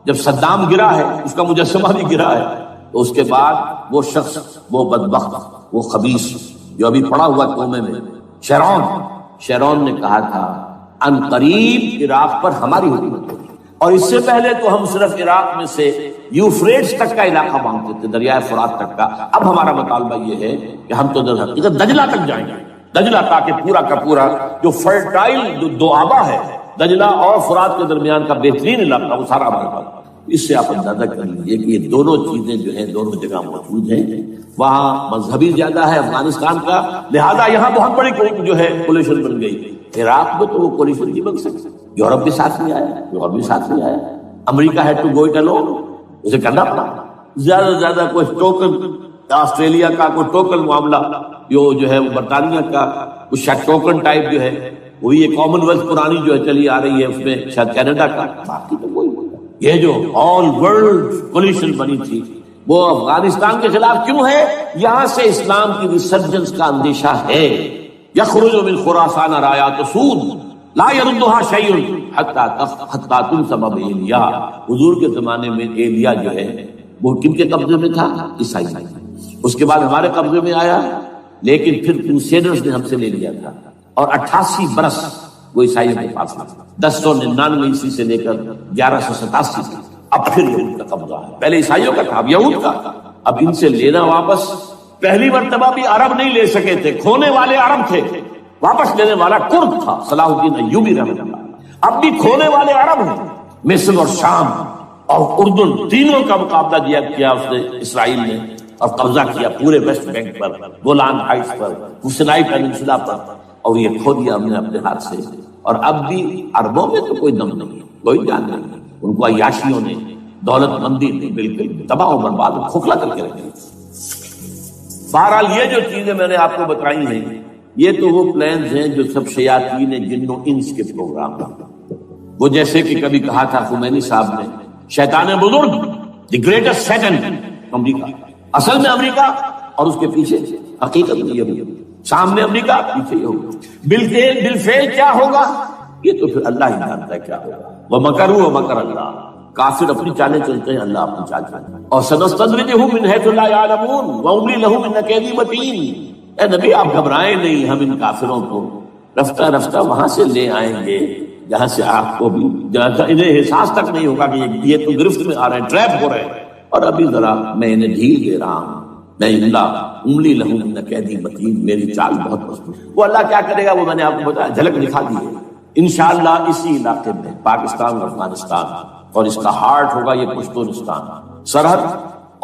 جب صدام گرا ہے، اس کا مجسمہ بھی گرا ہے، تو اس کے بعد وہ شخص، وہ بدبخت، وہ خبیث جو ابھی پڑا ہوا کومے میں، شیرون نے کہا تھا ان قریب عراق پر ہماری حکومت ہوگی۔ اور اس سے پہلے تو ہم صرف عراق میں سے یوفریٹس تک کا علاقہ مانگتے تھے، دریائے فرات تک کا، اب ہمارا مطالبہ یہ ہے کہ ہم تو در حقیقت دجلہ تک جائیں گے، دجلہ، تاکہ پورا کا پورا جو فرٹائل جو دو آبا ہے دجلہ اور فرات کے درمیان کا بہترین علاقہ، وہ سارا ہمارے پاس۔ اس سے آپ اندازہ کر لیجیے کہ یہ دونوں چیزیں جو ہیں دونوں جگہ موجود ہیں۔ وہاں مذہبی زیادہ ہے افغانستان کا، لہذا یہاں بہت بڑی جو ہے کولیشن بن گئی۔ عراق میں تو وہ کولیشن نہیں بن سکتی، یورپ بھی ساتھ نہیں آیا، یورپ بھی ساتھ نہیں آیا، امریکہ ہے ٹو گو اٹ الون، اسے کرنا پڑا۔ زیادہ سے زیادہ کوئی ٹوکن، آسٹریلیا کا کوئی ٹوکن معاملہ، جو ہے برطانیہ کا کچھ شاید ٹوکن ٹائپ جو ہے، وہی یہ کامن ویلتھ پرانی جو ہے چلی آ رہی ہے، اس میں شاید کینیڈا کا، باقی تو کوئی۔ یہ جو آل ورلڈ کولیشن بنی تھی وہ افغانستان کے خلاف کیوں ہے؟ یہاں سے اسلام کی ریسرجنس کا اندیشہ ہے۔ یخرج من خراسان رایات سود لا يردها شیء حتی تنصب ایلیا۔ حضور کے زمانے میں ایلیا جو ہے وہ کن کے قبضے میں تھا؟ عیسائی۔ اس کے بعد ہمارے قبضے میں آیا، لیکن پھر کروسیڈرز نے ہم سے لے لیا تھا، اور 88 برس وہ عیسائیوں کے پاس تھا، 1099 عیسوی سے لے کر 1187 تک۔ اب پھر یہود کا قبضہ ہے، پہلے عیسائیوں کا تھا، اب یہود کا۔ اب ان سے لینا واپس، پہلی مرتبہ بھی عرب نہیں لے سکے تھے، کھونے والے عرب تھے، واپس لینے والا کرد تھا، صلاح الدین ایوبی رحمۃ اللہ۔ اب بھی کھونے والے عرب ہیں، مصر اور شام اور اردن، تینوں کا مقابلہ کیا اس نے اسرائیل نے، اور قبضہ کیا پورے ویسٹ بینک پر، گولان ہائٹس پر، سینائی پیننسولا پر، اور یہ کھو دیا ہم نے اپنے ہاتھ سے۔ اور اب بھی عربوں میں تو کوئی دم نہیں، کوئی جان نہیں، ان کو عیاشیوں نے، دولت مندی نے بالکل تباہ و برباد کھوکھلا کر کے رکھے۔ بہرحال یہ جو چیزیں میں نے آپ کو بتائی ہیں، یہ تو وہ پلانز ہیں جو سب شیاطین جن و انس کے پروگرام ہیں۔ وہ جیسے کہ کبھی کہا تھا خمینی صاحب نے، شیطان بزرگ، دی گریٹسٹ سیٹن، امریکہ، اصل میں امریکہ، اور اس کے پیچھے حقیقت میں یہ سامنے امریکہ، پیچھے یہ ہوگا۔ بالفعل کیا ہوگا یہ تو پھر اللہ ہی جانتا ہے کیا ہوگا۔ وَمَكَرُوا وَمَكَرَ اللَّهُ، کافر اپنی چالیں چلتے ہیں، اللہ اپنی چال چلتا ہے۔ اور سَنَسْتَدْرِجُهُم مِّنْ حَيْثُ لَا يَعْلَمُونَ وَأُمْلِي لَهُمْ إِنَّ كَيْدِي مَتِينٌ۔ اے نبی آپ گھبرائیں نہیں، ہم ان کافروں کو رفتہ رفتہ وہاں سے لے آئیں گے جہاں سے آپ کو بھی، جہاں انہیں احساس تک نہیں ہوگا کہ یہ تو گرفت میں آ رہے ہیں، ٹریپ ہو رہے ہیں، اور ابھی ذرا میں انہیں ڈھیل دے رہا ہوں۔ میں اللہ املی لہم ان قیدی متین، میری چال بہت مضبوط۔ وہ اللہ کیا کرے گا وہ میں نے آپ کو بتایا، جھلک دکھا دی ہے۔ انشاءاللہ اسی علاقے میں پاکستان اور افغانستان، اور اس کا ہارٹ ہوگا یہ پشتونستان، سرحد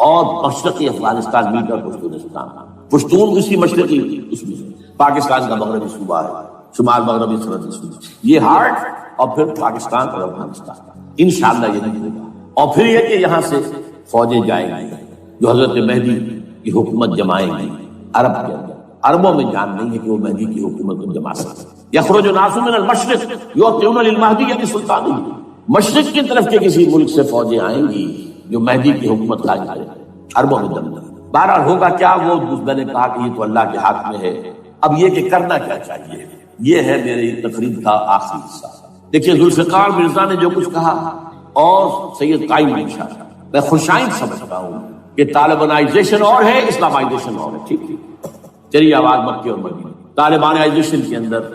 اور مشرقی افغانستان مل کر پشتونستان، پشتون اسی مشرقی اس میں پاکستان کا مغربی صوبہ ہے، شمال مغربی سرحدی صوبہ، یہ ہارٹ، اور پھر پاکستان اور افغانستان، انشاءاللہ یہ نہیں ہوگا۔ اور پھر یہ کہ یہاں سے فوجیں جائیں گی جو حضرت مہدی کی حکومت جمائیں گی عرب کے اندر۔ عربوں میں جان نہیں ہے کہ وہ مہدی کی حکومت کو جما سکتے۔ یخرج الناس من المشرق یؤتون للمہدی سلطانہ، مشرق کی طرف کے کسی ملک سے فوجیں آئیں گی جو مہدی کی حکومت قائم کرے، عربوں میں دم نہیں۔ بہرحال ہوگا کیا، وہ میں نے کہا کہ یہ تو اللہ کے ہاتھ میں ہے۔ اب یہ کہ کرنا کیا چاہیے، یہ ہے میری تقریر کا آخری حصہ۔ دیکھیے ذوالفقار مرزا نے جو کچھ کہا اور سید قائم بن شاہ، میں خوشائند سمجھتا ہوں کہ طالبانائزیشن اور ہے، اسلامائزیشن اور ہے۔ ٹھیک چلیے، آواز مکی اور مدینہ طالبانائزیشن کے اندر